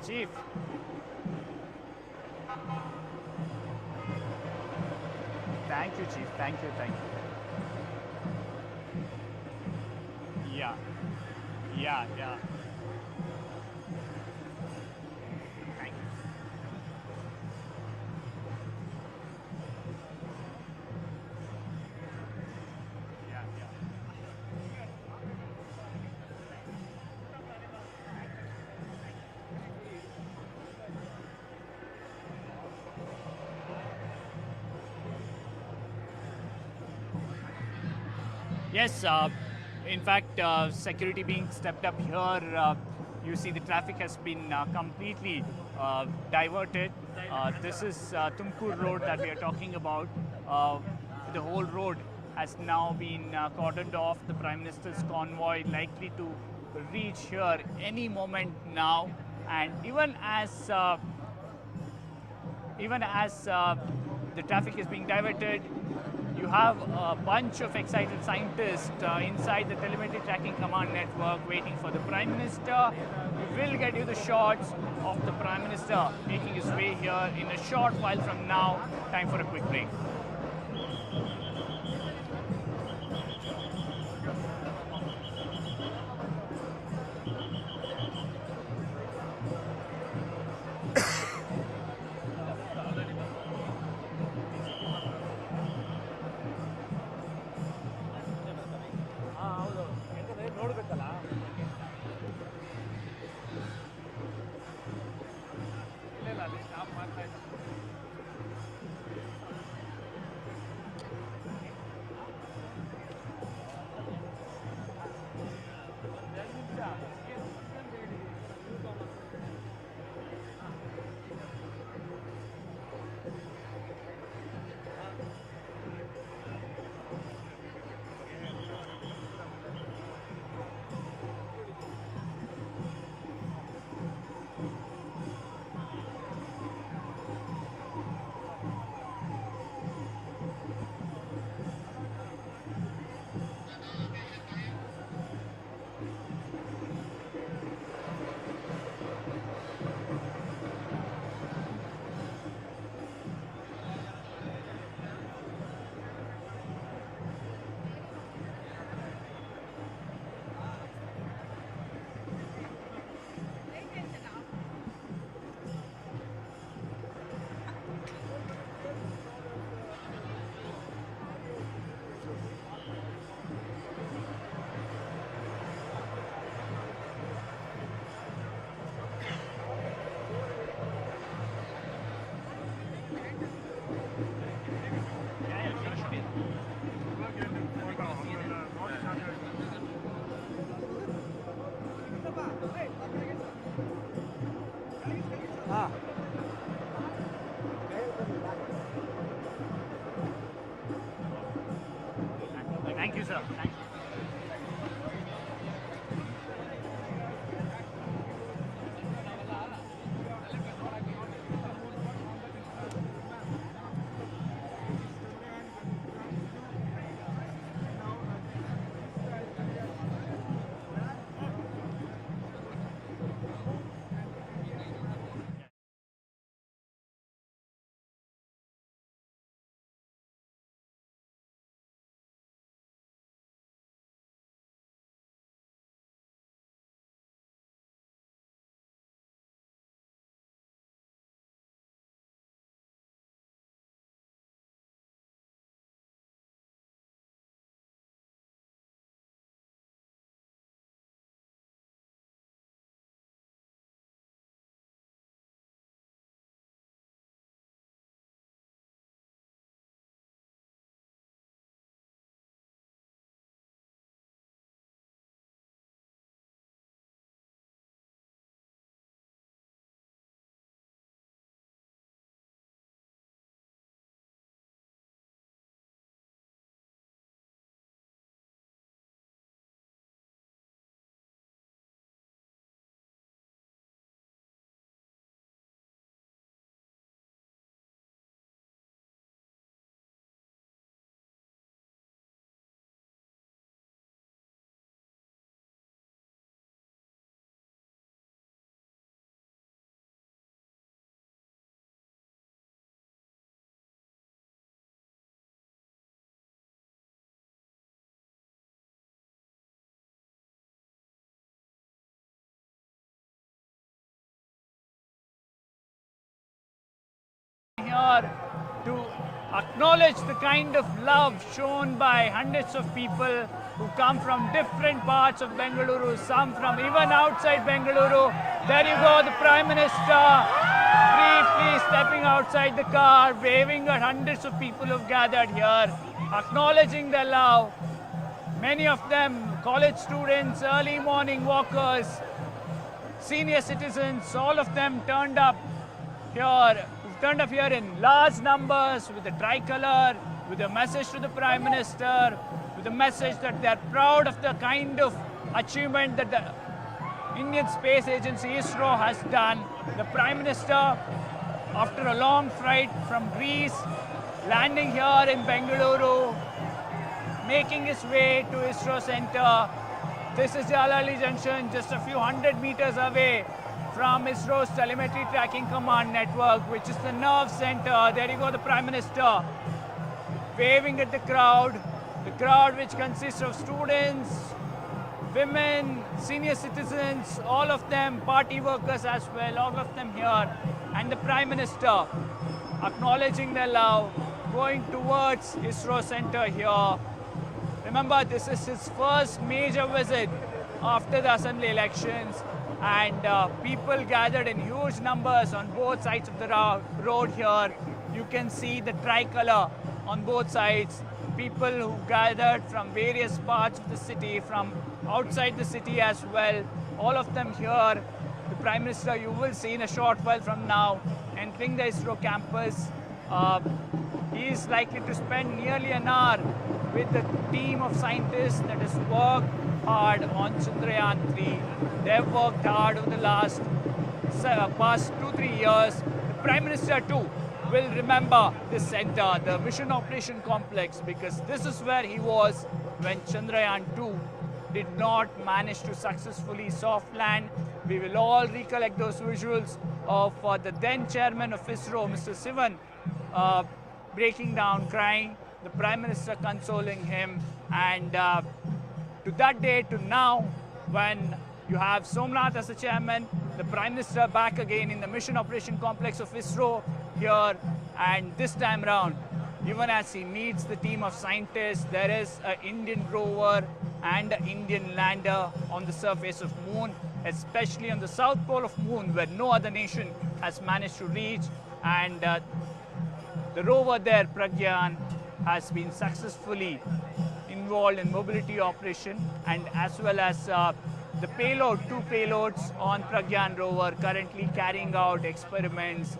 Chief. Thank you, Chief. Thank you. Yeah. Thank you. Yes, in fact, security being stepped up here. You see the traffic has been completely diverted. This is Tumkur Road that we are talking about. The whole road has now been cordoned off. The Prime Minister's convoy likely to reach here any moment now. And even as the traffic is being diverted, you have a bunch of excited scientists inside the telemetry tracking command network waiting for the Prime Minister. We will get you the shots of the Prime Minister making his way here in a short while from now. Time for a quick break. Thank you, sir. Thank you. Here to acknowledge the kind of love shown by hundreds of people who come from different parts of Bengaluru, some from even outside Bengaluru. There you go, the Prime Minister briefly stepping outside the car, waving at hundreds of people who've gathered here, acknowledging their love. Many of them college students, early morning walkers, senior citizens, all of them turned up here in large numbers with the tricolor, with a message to the Prime Minister, with a message that they are proud of the kind of achievement that the Indian Space Agency ISRO has done. The Prime Minister, after a long flight from Greece, landing here in Bengaluru, making his way to ISRO Center. This is Jalali Junction, just a few hundred meters away from ISRO's telemetry tracking command network, which is the nerve center. There you go, the Prime Minister waving at the crowd which consists of students, women, senior citizens, all of them, party workers as well, all of them here. And the Prime Minister acknowledging their love, going towards ISRO Center here. Remember, this is his first major visit after the assembly elections, and people gathered in huge numbers on both sides of the road here. You can see the tricolor on both sides. People who gathered from various parts of the city, from outside the city as well, all of them here. The Prime Minister, you will see in a short while from now, entering the ISRO campus. He is likely to spend nearly an hour with the team of scientists that has worked hard on Chandrayaan 3. They've worked hard over the past 2-3 years. The Prime Minister too will remember this center, the Mission Operation Complex, because this is where he was when Chandrayaan 2 did not manage to successfully soft land. We will all recollect those visuals of the then chairman of ISRO, Mr. Sivan, breaking down, crying, the Prime Minister consoling him. And to that day, to now, when you have Somnath as the chairman, the Prime Minister back again in the Mission Operation Complex of ISRO here, and this time around, even as he meets the team of scientists, there is an Indian rover and an Indian lander on the surface of Moon, especially on the south pole of Moon, where no other nation has managed to reach. And the rover there, Prigozhin, has been successfully involved in mobility operation, and as well as the payload, 2 payloads on Pragyan rover, currently carrying out experiments.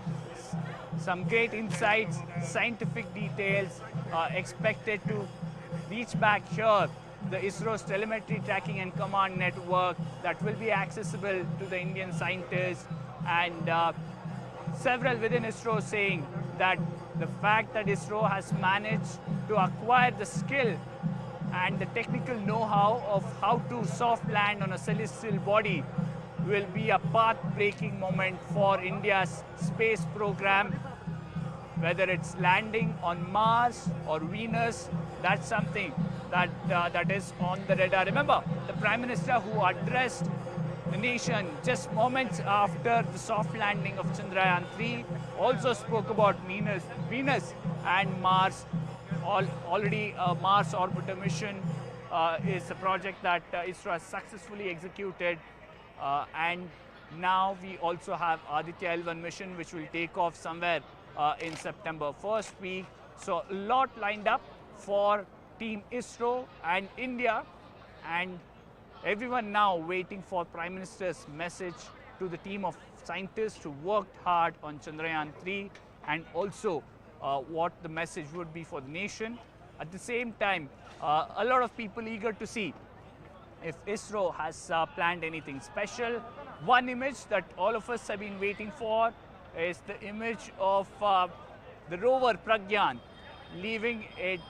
Some great insights, scientific details expected to reach back here. The ISRO's telemetry tracking and command network that will be accessible to the Indian scientists, and several within ISRO saying that the fact that ISRO has managed to acquire the skill and the technical know-how of how to soft land on a celestial body will be a path-breaking moment for India's space program. Whether it's landing on Mars or Venus, that's something that that is on the radar. Remember, the Prime Minister who addressed the nation just moments after the soft landing of Chandrayaan 3 also spoke about Venus and Mars. Already a Mars orbiter mission is a project that ISRO has successfully executed, and now we also have Aditya L1 mission, which will take off somewhere in September first week. So a lot lined up for Team ISRO and India, and everyone now waiting for Prime Minister's message to the team of scientists who worked hard on Chandrayaan 3, and also what the message would be for the nation. At the same time, a lot of people eager to see if ISRO has planned anything special. One image that all of us have been waiting for is the image of the rover Pragyan leaving its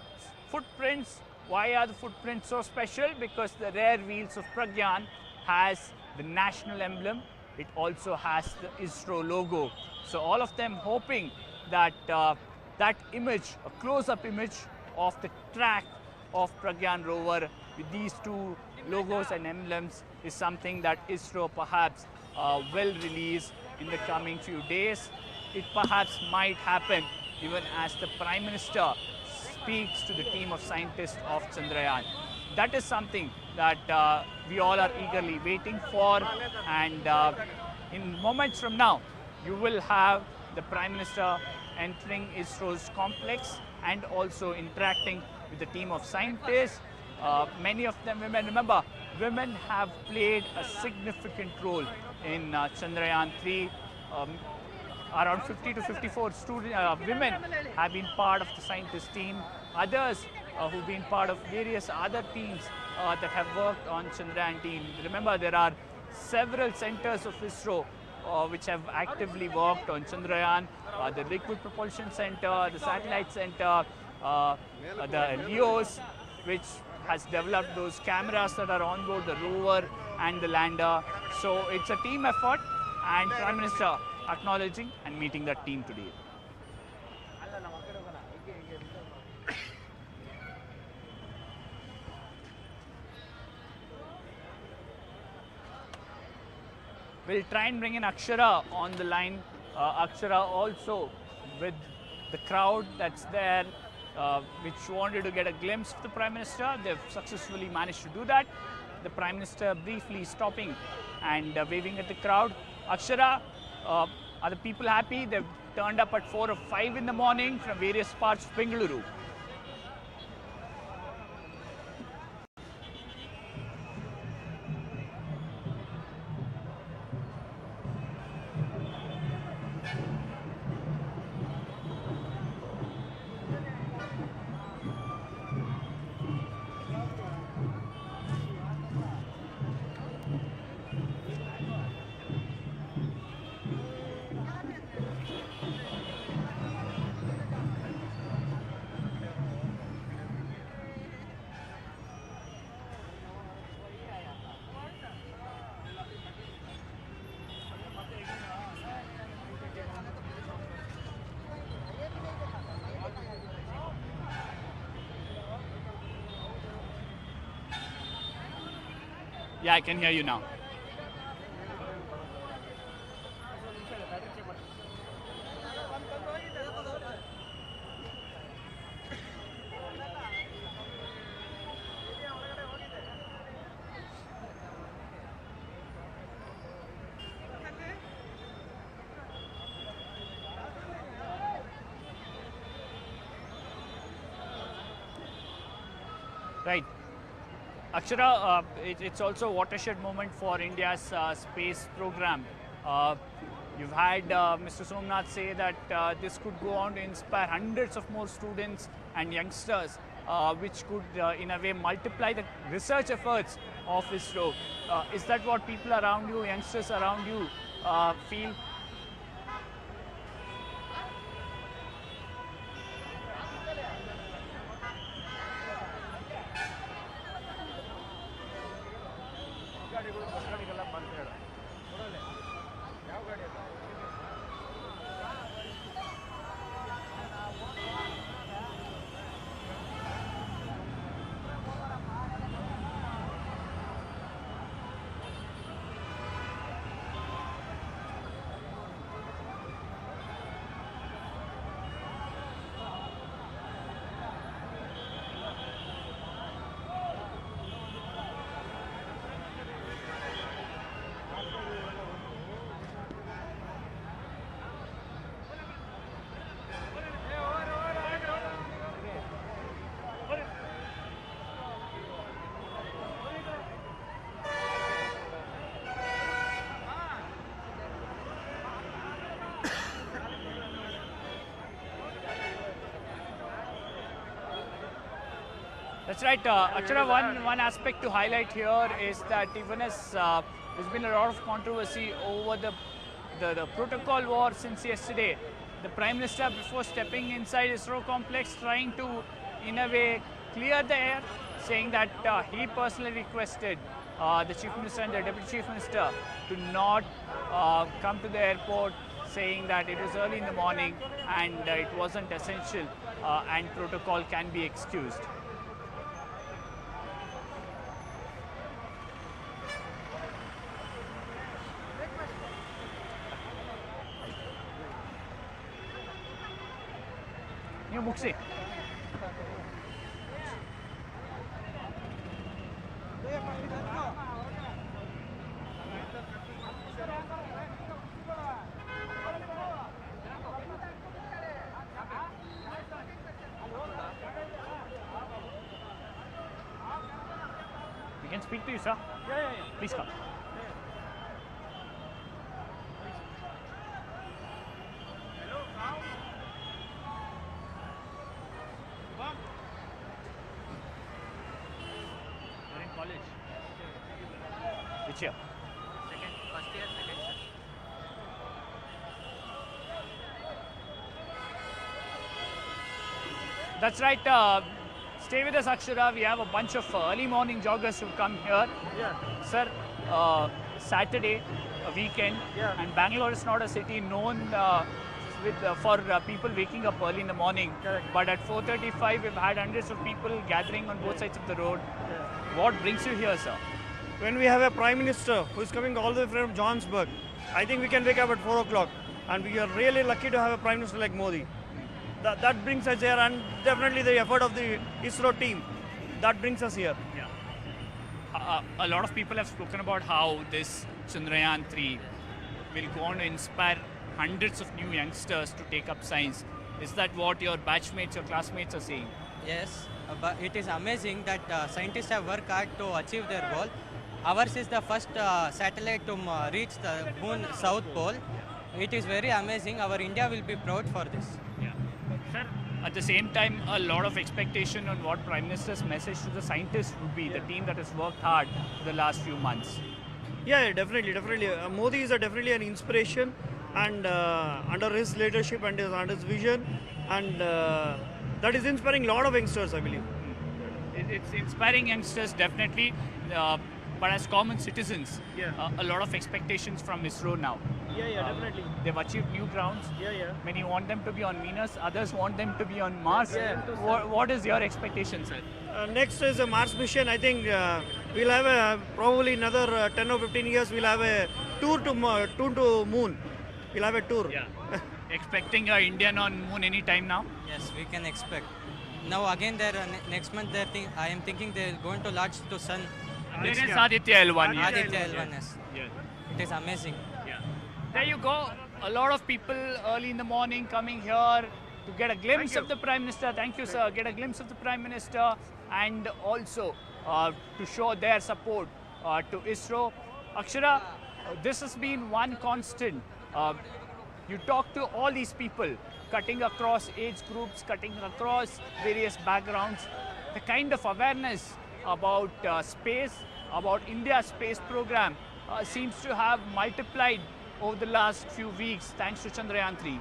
footprints. Why are the footprints so special? Because the rear wheels of Pragyan has the national emblem. It also has the ISRO logo. So all of them hoping that that image, a close-up image of the track of Pragyan rover with these 2 logos and emblems is something that ISRO perhaps will release in the coming few days. It perhaps might happen even as the Prime Minister speaks to the team of scientists of Chandrayaan. That is something that we all are eagerly waiting for, and in moments from now, you will have the Prime Minister entering ISRO's complex and also interacting with the team of scientists. Many of them women. Remember, women have played a significant role in Chandrayaan 3. Around 50 to 54 women have been part of the scientist team. Others who've been part of various other teams that have worked on Chandrayaan team. Remember, there are several centers of ISRO which have actively worked on Chandrayaan. The Liquid Propulsion Center, the Satellite Center, the LEOS, which has developed those cameras that are on board the rover and the lander. So it's a team effort, and Prime Minister acknowledging and meeting that team today. We'll try and bring in Akshara on the line. Akshara also with the crowd that's there, which wanted to get a glimpse of the Prime Minister. They've successfully managed to do that. The Prime Minister briefly stopping and waving at the crowd. Akshara, are the people happy? They've turned up at 4 or 5 in the morning from various parts of Bengaluru. Yeah, I can hear you now. Right. Akshara, it's also a watershed moment for India's space program. You've had Mr. Somnath say that this could go on to inspire hundreds of more students and youngsters, which could in a way multiply the research efforts of ISRO. Is that what people around you, youngsters around you, feel? That's right. Akshara, one aspect to highlight here is that even as there's been a lot of controversy over the protocol war since yesterday, the Prime Minister, before stepping inside ISRO complex, trying to, in a way, clear the air, saying that he personally requested the Chief Minister and the Deputy Chief Minister to not come to the airport, saying that it was early in the morning and it wasn't essential and protocol can be excused. New Muxi. We can speak to you, sir. Yeah. Please come. You're in college. Which year? First year, second year. That's right. Stay with us, Akshara. We have a bunch of early morning joggers who come here. Yeah. Sir, Saturday, a weekend, and Bangalore is not a city known for people waking up early in the morning. Correct. But at 4:35, we've had hundreds of people gathering on both sides of the road. What brings you here, sir? When we have a Prime Minister who is coming all the way from Johannesburg, I think we can wake up at 4 o'clock. And we are really lucky to have a Prime Minister like Modi. That brings us here, and definitely the effort of the ISRO team, that brings us here. Yeah. A lot of people have spoken about how this Chandrayaan 3 will go on to inspire hundreds of new youngsters to take up science. Is that what your batchmates, your classmates are saying? Yes, but it is amazing that scientists have worked hard to achieve their goal. Ours is the first satellite to reach the moon south pole. It is very amazing. Our India will be proud for this. Yeah. Sir, at the same time, a lot of expectation on what Prime Minister's message to the scientists would be, the team that has worked hard for the last few months. Yeah, definitely. Modi is definitely an inspiration, and under his leadership and under his vision, and that is inspiring a lot of youngsters, I believe. It's inspiring youngsters, definitely. But as common citizens, a lot of expectations from ISRO now. Yeah, definitely. They've achieved new grounds. Yeah. Many want them to be on Venus, others want them to be on Mars. Yeah. What is your expectation, sir? Next is a Mars mission. I think we'll have probably another 10 or 15 years. We'll have a tour to moon. We'll have a tour. Yeah. Expecting an Indian on moon any time now? Yes, we can expect. Now again, next month I am thinking they're going to launch to sun. There is Aditya L1. Yeah. Aditya L1, yes. Yeah. It is amazing. Yeah. There you go. A lot of people early in the morning coming here to get a glimpse of the Prime Minister. Thank you, sir. Get a glimpse of the Prime Minister and also to show their support to ISRO. Akshara, this has been one constant. You talk to all these people, cutting across age groups, cutting across various backgrounds. The kind of awareness about space, about India's space program seems to have multiplied over the last few weeks thanks to Chandrayaan 3.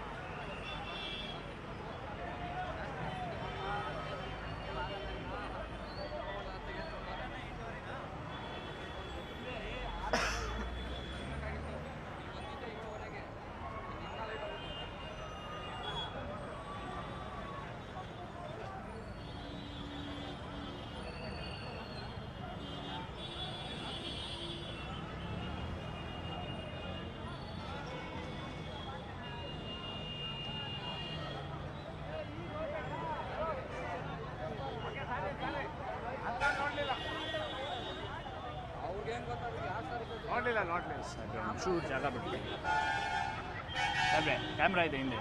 ಚೂರು ಜಾಗ ಬಿಟ್ಟು camera ಇದೆ ಹಿಂದೆ.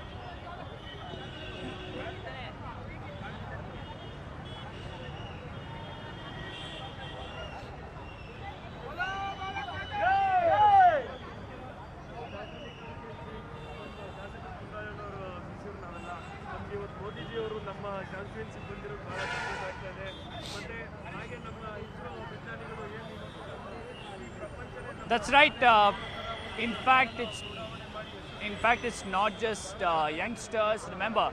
ಮೋದಿಜಿಯವರು ನಮ್ಮ ಕಾನ್ಸ್ಟಿಟ್ಯೂನ್ಸಿಗೆ ಬಂದಿರೋದು ಬಹಳ ಸಂತೋಷ ಆಗ್ತಾ ಇದೆ. ಮತ್ತೆ ಹಾಗೆ ನಮ್ಮ ಇಸ್ರೋ ವಿಜ್ಞಾನಿಗಳು ಏನು That's right. In fact, it's not just youngsters. Remember,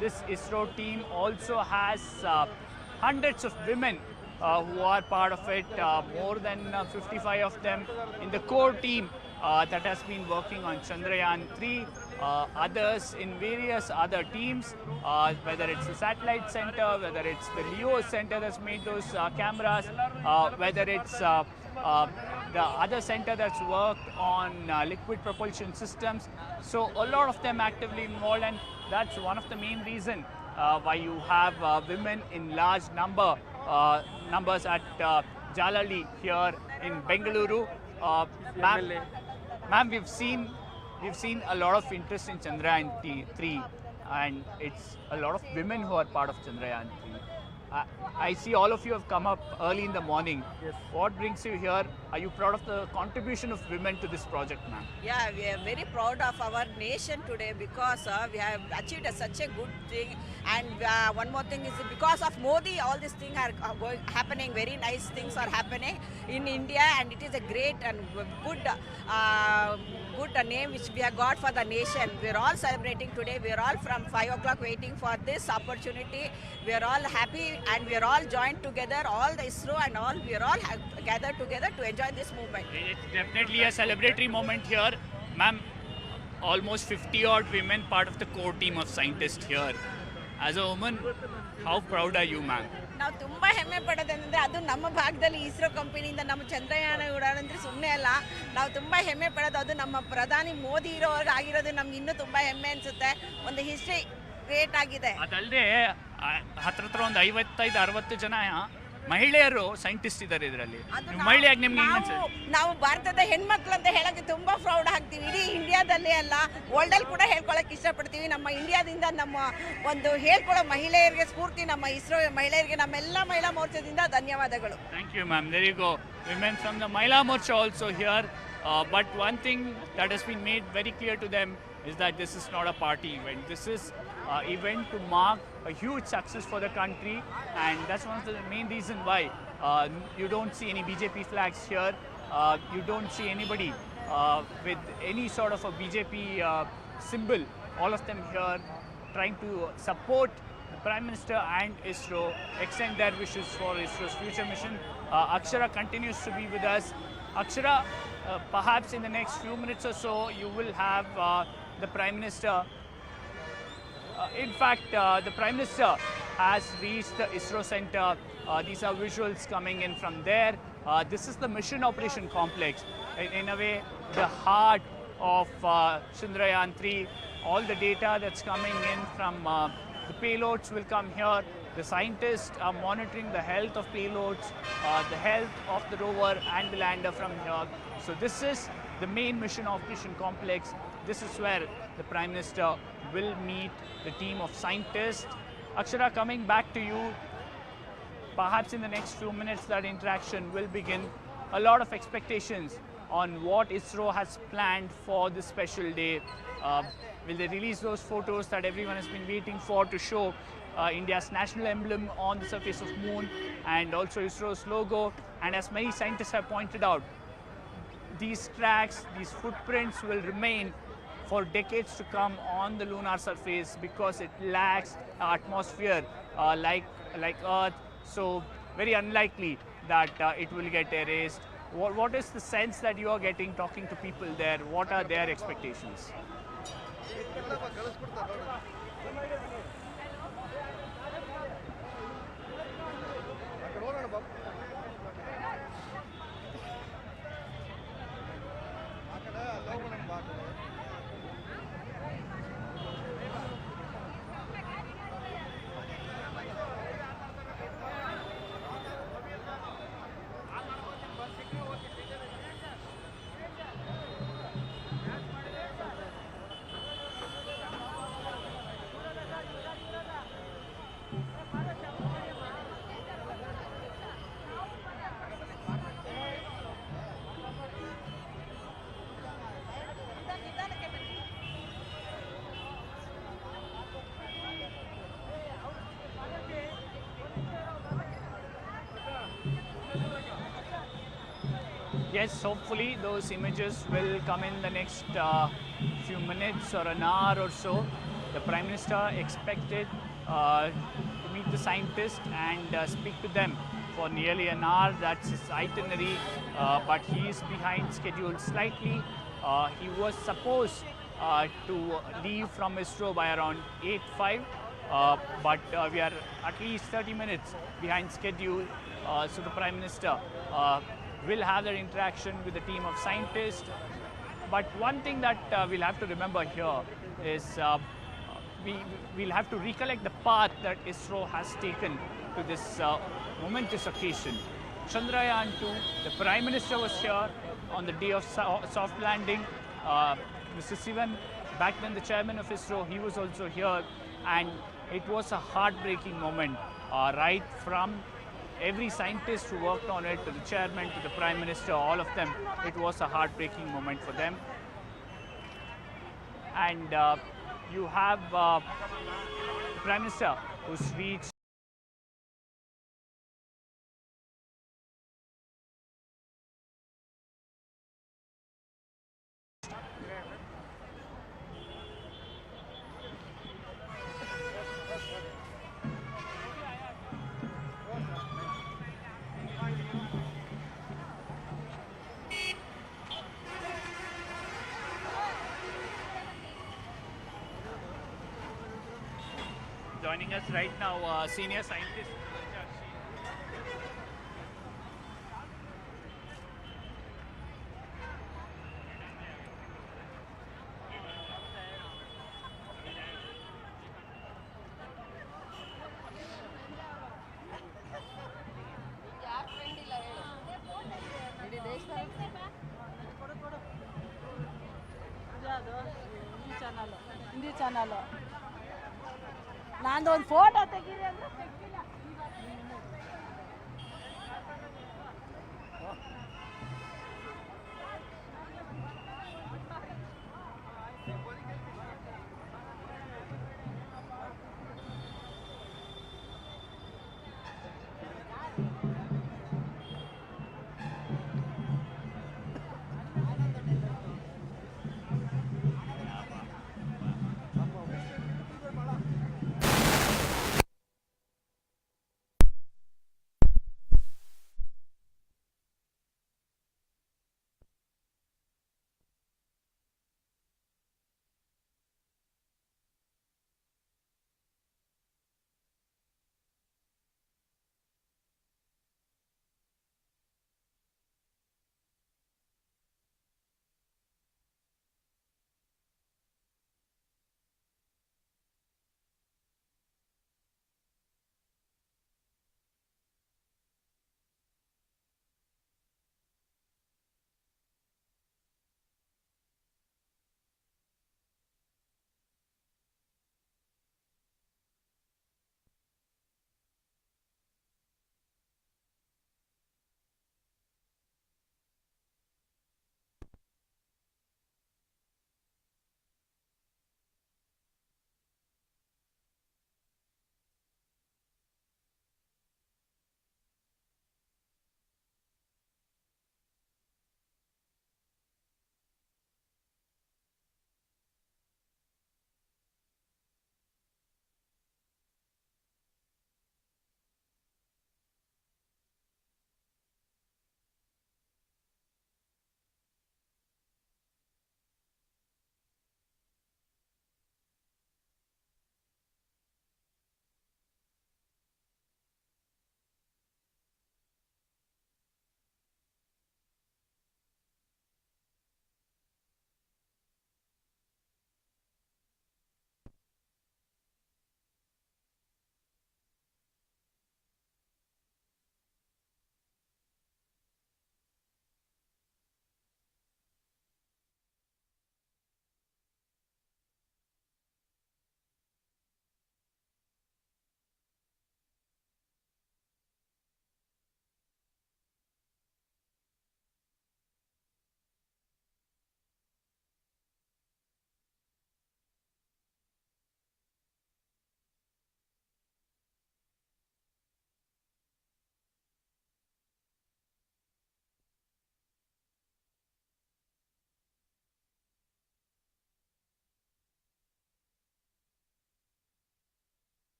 this ISRO team also has hundreds of women who are part of it. More than 55 of them in the core team that has been working on Chandrayaan 3. Others in various other teams, whether it's the satellite center, whether it's the LEO center that's made those cameras, whether it's the other center that's worked on liquid propulsion systems. So a lot of them actively involved, and that's one of the main reason why you have women in large numbers at Jalali here in Bengaluru. Ma'am, we've seen a lot of interest in Chandrayaan 3, and it's a lot of women who are part of Chandrayaan 3. I see all of you have come up early in the morning. Yes. What brings you here? Are you proud of the contribution of women to this project, ma'am? Yeah, we are very proud of our nation today because we have achieved such a good thing. And one more thing is because of Modi, all these things are happening. Very nice things are happening in India, and it is a great and good name which we have got for the nation. We are all celebrating today. We are all from 5 o'clock waiting for this opportunity. We are all happy, and we are all joined together, all the ISRO and all, we are all gathered together to enjoy this movement. It's definitely a celebratory moment here. Ma'am, almost 50 odd women part of the core team of scientists here. As a woman, how proud are you, ma'am? ನಾವು ತುಂಬ ಹೆಮ್ಮೆ ಪಡೋದಂದ್ರೆ ಅದು ನಮ್ಮ ಭಾಗದಲ್ಲಿ ಇಸ್ರೋ ಕಂಪನಿಯಿಂದ ನಮ್ಮ ಚಂದ್ರಯಾನ ಉಡಾಡಂದ್ರೆ ಸುಮ್ಮನೆ ಅಲ್ಲ, ನಾವು ತುಂಬ ಹೆಮ್ಮೆ ಪಡೋದು ಅದು ನಮ್ಮ ಪ್ರಧಾನಿ ಮೋದಿ ಇರೋರ್ಗೆ ಆಗಿರೋದು ನಮ್ಗೆ ಇನ್ನೂ ತುಂಬ ಹೆಮ್ಮೆ ಅನಿಸುತ್ತೆ. ಒಂದು ಹಿಸ್ಟ್ರಿ ಕ್ರಿಯೇಟ್ ಆಗಿದೆ. ಅದಲ್ಲದೆ ಹತ್ರ ಒಂದು 55-60 ಜನ ಮಹಿಳೆಯರು ಸೈಂಟಿಸ್ಟ್ ಇದ್ದಾರೆ ಇದರಲ್ಲಿ. ಮಹಿಳೆಯಾಗಿ ನಿಮ್ಗೆ ನಾವು ಭಾರತದ ಹೆಣ್ಮಕ್ಳು ಅಂತ ಹೇಳಕ್ಕೆ ತುಂಬಾ ಪ್ರೌಡ್ ಆಗ್ತೀವಿ. ಇಡೀ ಇಂಡಿಯಾದಲ್ಲೇ ಅಲ್ಲ, ವರ್ಲ್ಡ್ ಅಲ್ಲಿ ಕೂಡ ಹೇಳ್ಕೊಳಕ್ ಇಷ್ಟಪಡ್ತೀವಿ. ನಮ್ಮ ಇಂಡಿಯಾದಿಂದ ನಮ್ಮ ಒಂದು ಹೇಳ್ಕೊಳ್ಳೋ ಮಹಿಳೆಯರಿಗೆ ಸ್ಫೂರ್ತಿ ನಮ್ಮ ಇಸ್ರೋ ಮಹಿಳೆಯರಿಗೆ ನಮ್ಮೆಲ್ಲ ಮಹಿಳಾ ಮೋರ್ಚಾದಿಂದ ಧನ್ಯವಾದಗಳು. Thank you, ma'am. There you go. Women from the Mahila Morcha also here. But one thing that has been made very clear to them is that this is not a party event. This is an event to mark a huge success for the country, and that's one of the main reason why you don't see any BJP flags here. You don't see anybody with any sort of a BJP symbol. All of them here trying to support the Prime Minister and ISRO, extend their wishes for ISRO's future mission. Akshara continues to be with us. Akshara, perhaps in the next few minutes or so, you will have the Prime Minister. In fact, the Prime Minister has reached the ISRO center. These are visuals coming in from there. This is the mission operation complex. In a way, the heart of Chandrayaan 3. All the data that's coming in from the payloads will come here. The scientists are monitoring the health of payloads, the health of the rover and the lander from here. So this is the main mission operation complex. This is where the Prime Minister will meet the team of scientists. Akshara, coming back to you, perhaps in the next few minutes that interaction will begin. A lot of expectations on what ISRO has planned for this special day. Will they release those photos that everyone has been waiting for to show India's national emblem on the surface of moon and also ISRO's logo? And as many scientists have pointed out, these tracks, these footprints will remain for decades to come on the lunar surface because it lacks atmosphere like Earth. So very unlikely that it will get erased. What is the sense that you are getting talking to people there? What are their expectations? Yes, hopefully those images will come in the next few minutes or an hour or so. The Prime Minister expected to meet the scientists and speak to them for nearly an hour. That's his itinerary, but he is behind schedule slightly. He was supposed to leave from ISRO by around 8:05, but we are at least 30 minutes behind schedule. So the Prime Minister will have that interaction with the team of scientists. But one thing that we'll have to remember here is we'll have to recollect the path that ISRO has taken to this momentous occasion. Chandrayaan 2, the Prime Minister was here on the day of soft landing. Mr. Sivan, back then the chairman of ISRO, he was also here, and it was a heartbreaking moment, right from every scientist who worked on it, to the chairman, to the Prime Minister, all of them, it was a heartbreaking moment for them. And you have the Prime Minister who's reached joining us right now, senior scientist. Hindi channel ನಂದು ಒಂದು photo ತೆಗೀರಿ ಅಂದ್ರೆ ತೆಗಿಲ್ಲ.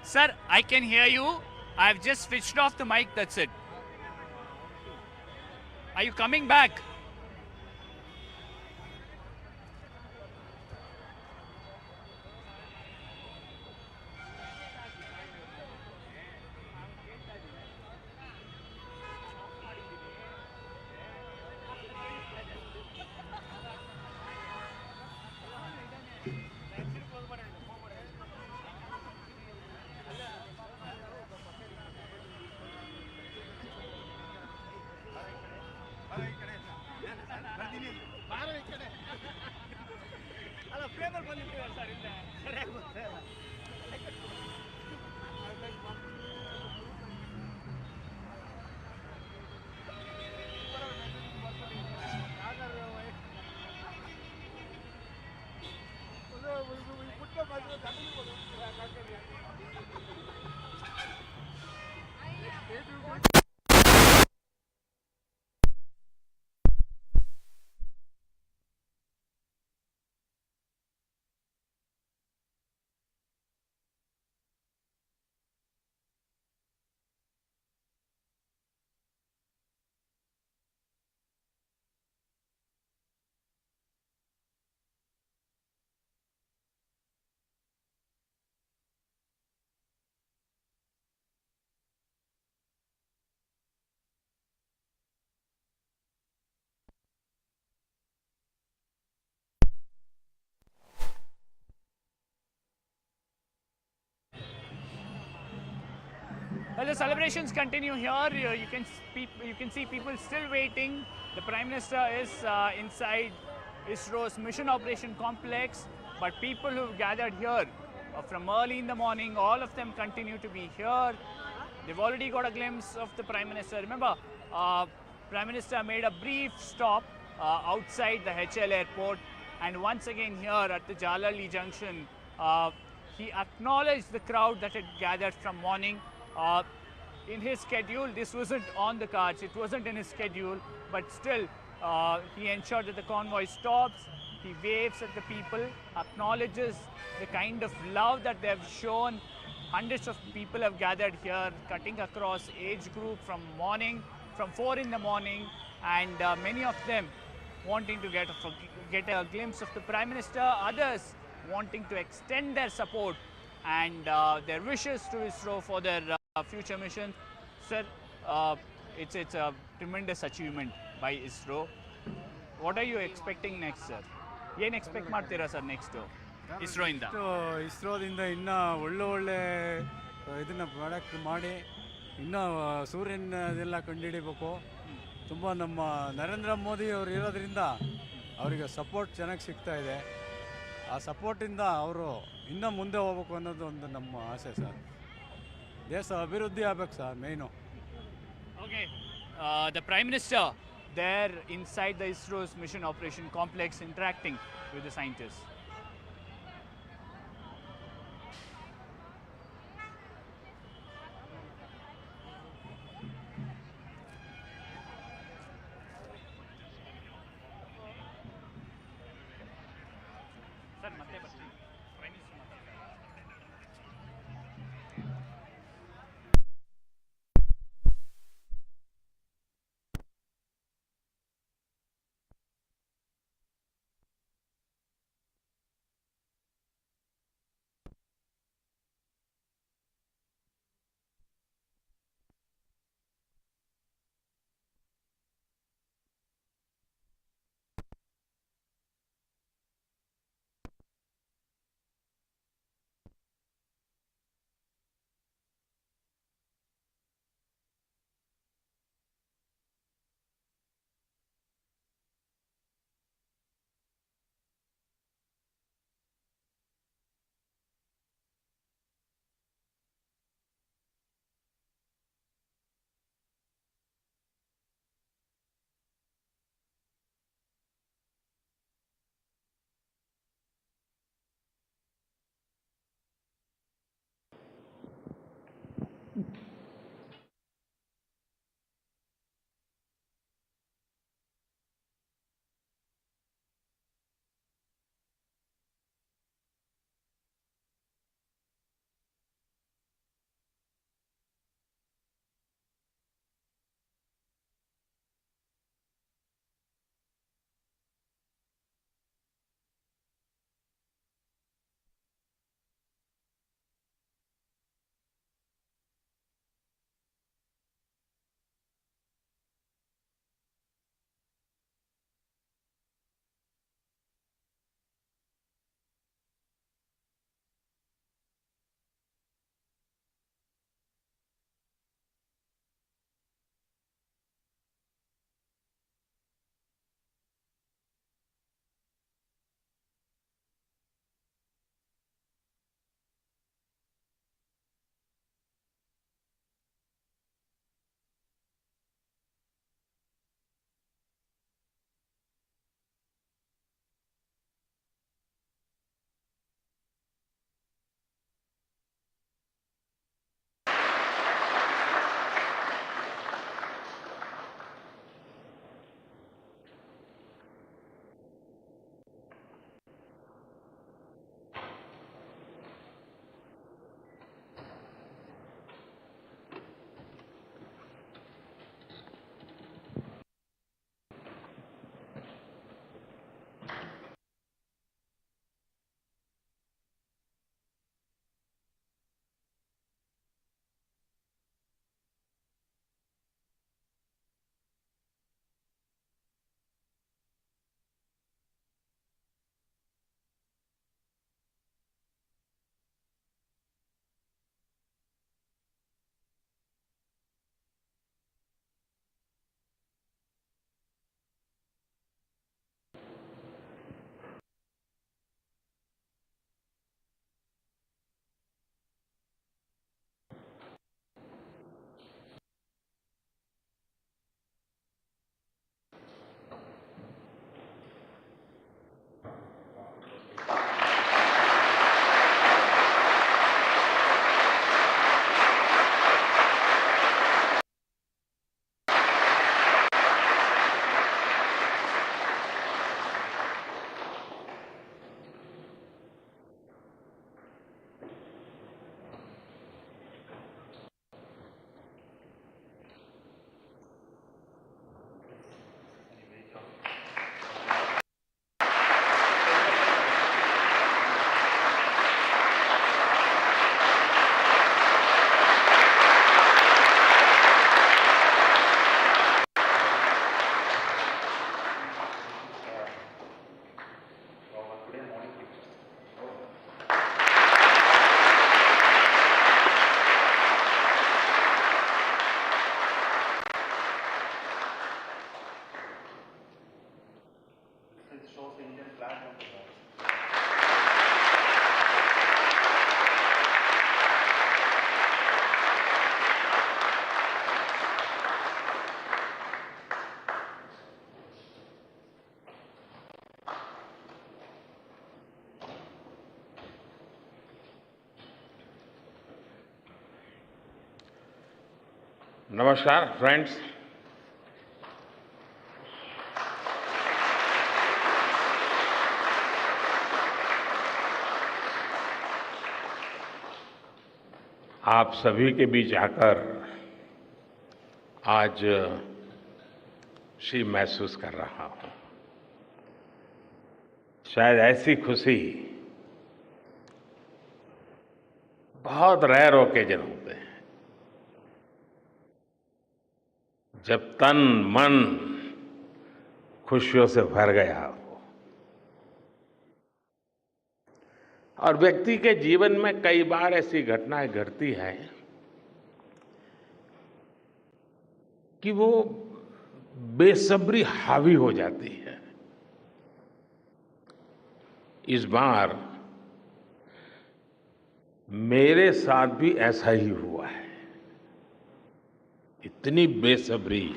Sir, I can hear you. I've just switched off the mic, that's it. Are you coming back? Well, the celebrations continue here. You can see people still waiting. The Prime Minister is inside ISRO's Mission Operation Complex, but people who've gathered here from early in the morning, all of them continue to be here. They've already got a glimpse of the Prime Minister. Remember, Prime Minister made a brief stop outside the HL airport, and once again here at the Jalali Junction, he acknowledged the crowd that had gathered from morning. In his schedule, this wasn't on the cards, it wasn't in his schedule, but still he ensured that the convoy stops, he waves at the people, acknowledges the kind of love that they have shown. Hundreds of people have gathered here, cutting across age group from 4 in the morning, and many of them wanting to get a glimpse of the Prime Minister, others wanting to extend their support and their wishes to ISRO for their future mission. Sir, it's a tremendous achievement by ISRO. What are you expecting next, sir? ಏನು expect ಮಾಡ್ತೀರಾ sir next ಇಸ್ರೋಯಿಂದ? ಇಸ್ರೋದಿಂದ ಇನ್ನೂ ಒಳ್ಳೆ ಇದನ್ನು product ಮಾಡಿ ಇನ್ನೂ ಸೂರ್ಯನದೆಲ್ಲ ಕಂಡುಹಿಡಿಬೇಕು. ತುಂಬ ನಮ್ಮ ನರೇಂದ್ರ ಮೋದಿ ಅವರು ಇರೋದ್ರಿಂದ ಅವರಿಗೆ ಸಪೋರ್ಟ್ ಚೆನ್ನಾಗಿ ಸಿಗ್ತಾ ಇದೆ. ಆ ಸಪೋರ್ಟಿಂದ ಅವರು ಇನ್ನೂ ಮುಂದೆ ಹೋಗ್ಬೇಕು ಅನ್ನೋದು ಒಂದು ನಮ್ಮ ಆಸೆ ಸರ್. ದೇಶ ಅಭಿವೃದ್ಧಿ ಆಗ್ಬೇಕು sir main. Okay, the Prime Minister there inside the ISRO's Mission Operation Complex interacting with the scientists. shows the Indian flag on the wall. नमस्कार फ्रेंड्स, आप सभी के बीच आकर आज खुशी महसूस कर रहा हूं। शायद ऐसी खुशी बहुत रेयर ओकेजन होते हैं जब तन मन खुशियों से भर गया हो। और व्यक्ति के जीवन में कई बार ऐसी घटनाएं घटती हैं कि वो बेसब्री हावी हो जाती है। इस बार मेरे साथ भी ऐसा ही हुआ है। इतनी बेसब्री,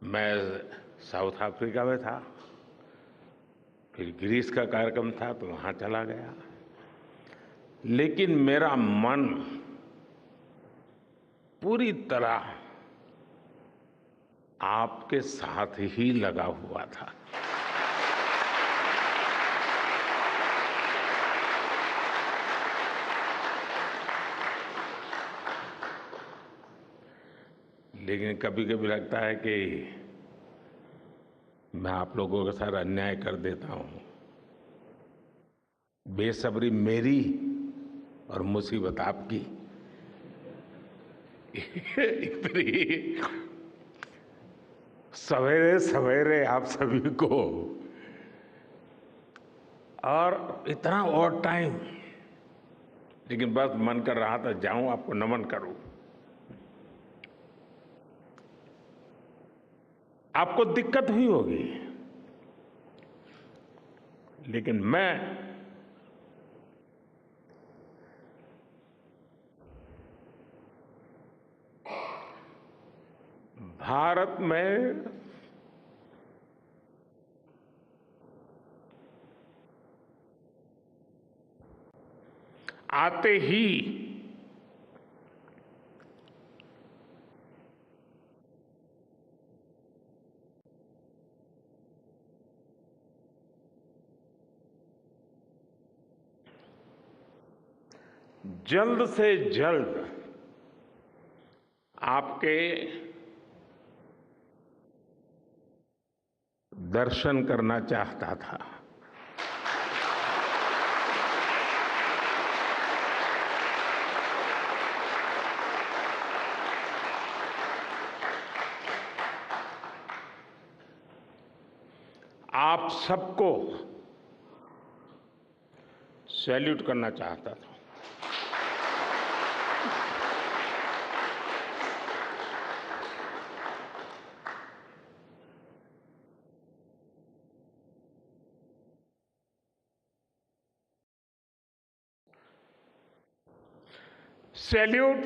मैं साउथ अफ्रीका में था, फिर ग्रीस का कार्यक्रम था तो वहां चला गया, लेकिन मेरा मन पूरी तरह आपके साथ ही लगा हुआ था। लेकिन कभी कभी लगता है कि मैं आप लोगों के साथ अन्याय कर देता हूं। बेसब्री मेरी और मुसीबत आपकी। इतनी सवेरे सवेरे आप सभी को और इतना और टाइम, लेकिन बस मन कर रहा था जाऊं आपको नमन करूं। आपको दिक्कत हुई होगी, लेकिन मैं भारत में आते ही जल्द से जल्द आपके दर्शन करना चाहता था। आप सबको सैल्यूट करना चाहता था। सैल्यूट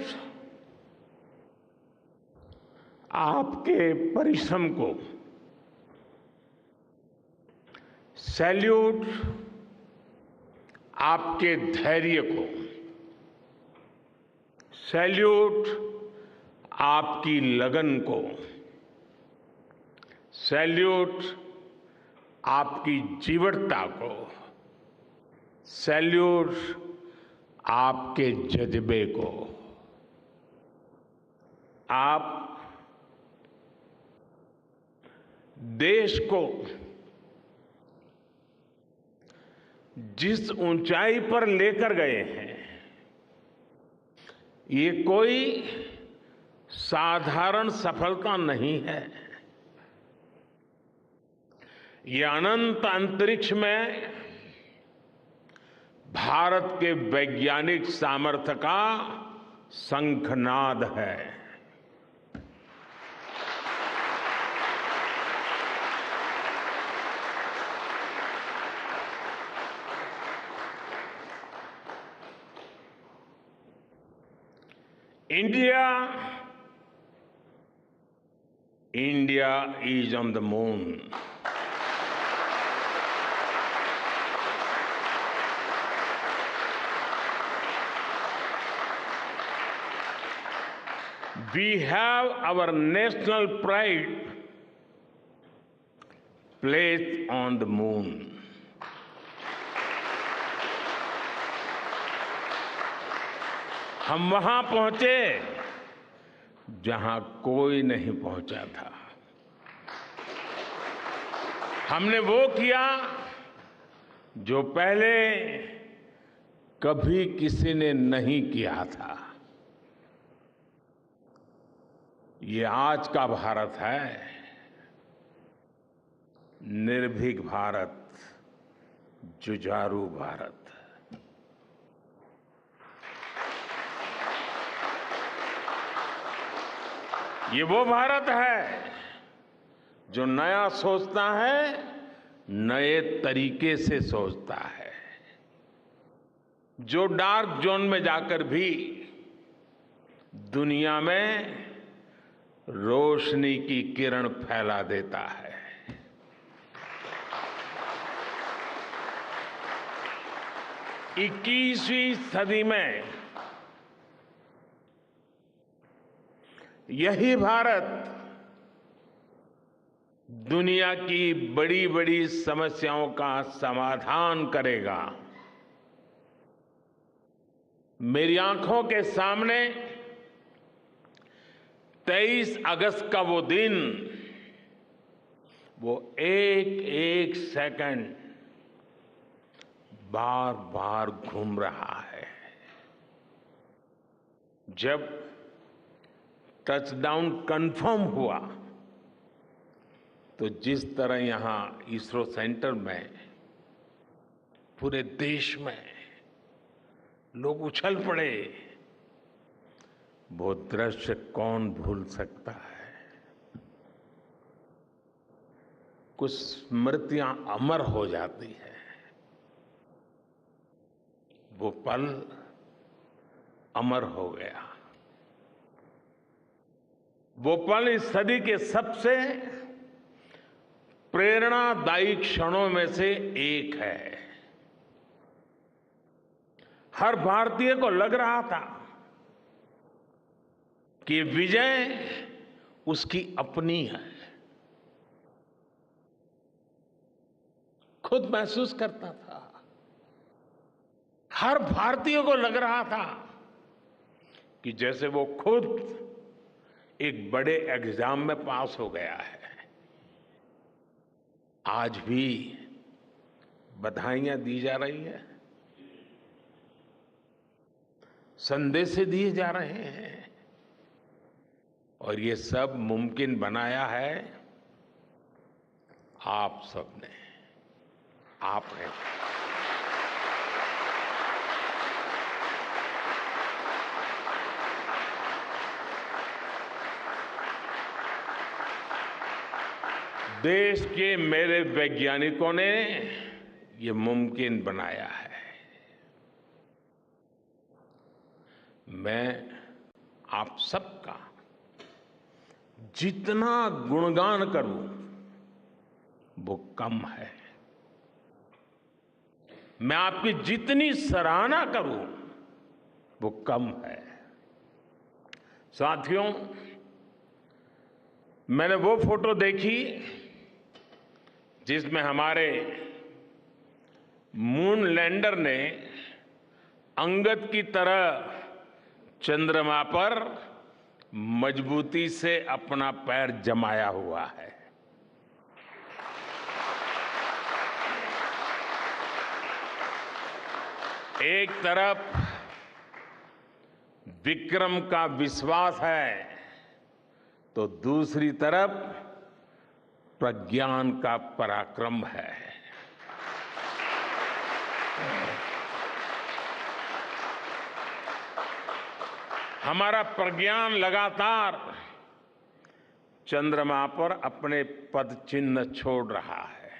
आपके परिश्रम को, सैल्यूट आपके धैर्य को, सैल्यूट आपकी लगन को, सैल्यूट आपकी जीवटता को, सैल्यूट आपके जज्बे को। आप देश को जिस ऊंचाई पर लेकर गए हैं, ये कोई साधारण सफलता नहीं है। ये अनंत अंतरिक्ष में भारत के वैज्ञानिक सामर्थ्य का शंखनाद है। India is on the moon. We have our national pride placed on the moon. हम वहां पहुंचे जहां कोई नहीं पहुंचा था। हमने वो किया जो पहले कभी किसी ने नहीं किया था। ये आज का भारत है, निर्भीक भारत, जुझारू भारत। ये वो भारत है जो नया सोचता है, नए तरीके से सोचता है, जो डार्क जोन में जाकर भी दुनिया में रोशनी की किरण फैला देता है। इक्कीसवीं सदी में यही भारत दुनिया की बड़ी बड़ी समस्याओं का समाधान करेगा। मेरी आंखों के सामने 23 अगस्त का वो दिन, वो एक एक सेकंड बार बार घूम रहा है। जब टचडाउन कंफर्म हुआ तो जिस तरह यहां इसरो सेंटर में पूरे देश में लोग उछल पड़े, वो दृश्य कौन भूल सकता है। कुछ स्मृतियां अमर हो जाती है। वो पल अमर हो गया। वो पल इस सदी के सबसे प्रेरणादायी क्षणों में से एक है। हर भारतीय को लग रहा था कि विजय उसकी अपनी है। खुद महसूस करता था। हर भारतीय को लग रहा था कि जैसे वो खुद एक बड़े एग्जाम में पास हो गया है। आज भी बधाइयां दी जा रही है, संदेश दिए जा रहे हैं, और ये सब मुमकिन बनाया है आप सबने, आपने। देश के मेरे वैज्ञानिकों ने ये मुमकिन बनाया है। मैं आप सबका जितना गुणगान करूं वो कम है। मैं आपकी जितनी सराहना करूं वो कम है। साथियों, मैंने वो फोटो देखी जिसमें हमारे मून लैंडर ने अंगद की तरह चंद्रमा पर मजबूती से अपना पैर जमाया हुआ है। एक तरफ विक्रम का विश्वास है तो दूसरी तरफ प्रज्ञान का पराक्रम है। हमारा प्रज्ञान लगातार चंद्रमा पर अपने पद चिन्ह छोड़ रहा है।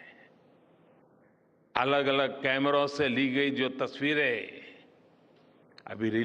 अलग अलग कैमरों से ली गई जो तस्वीरें अभी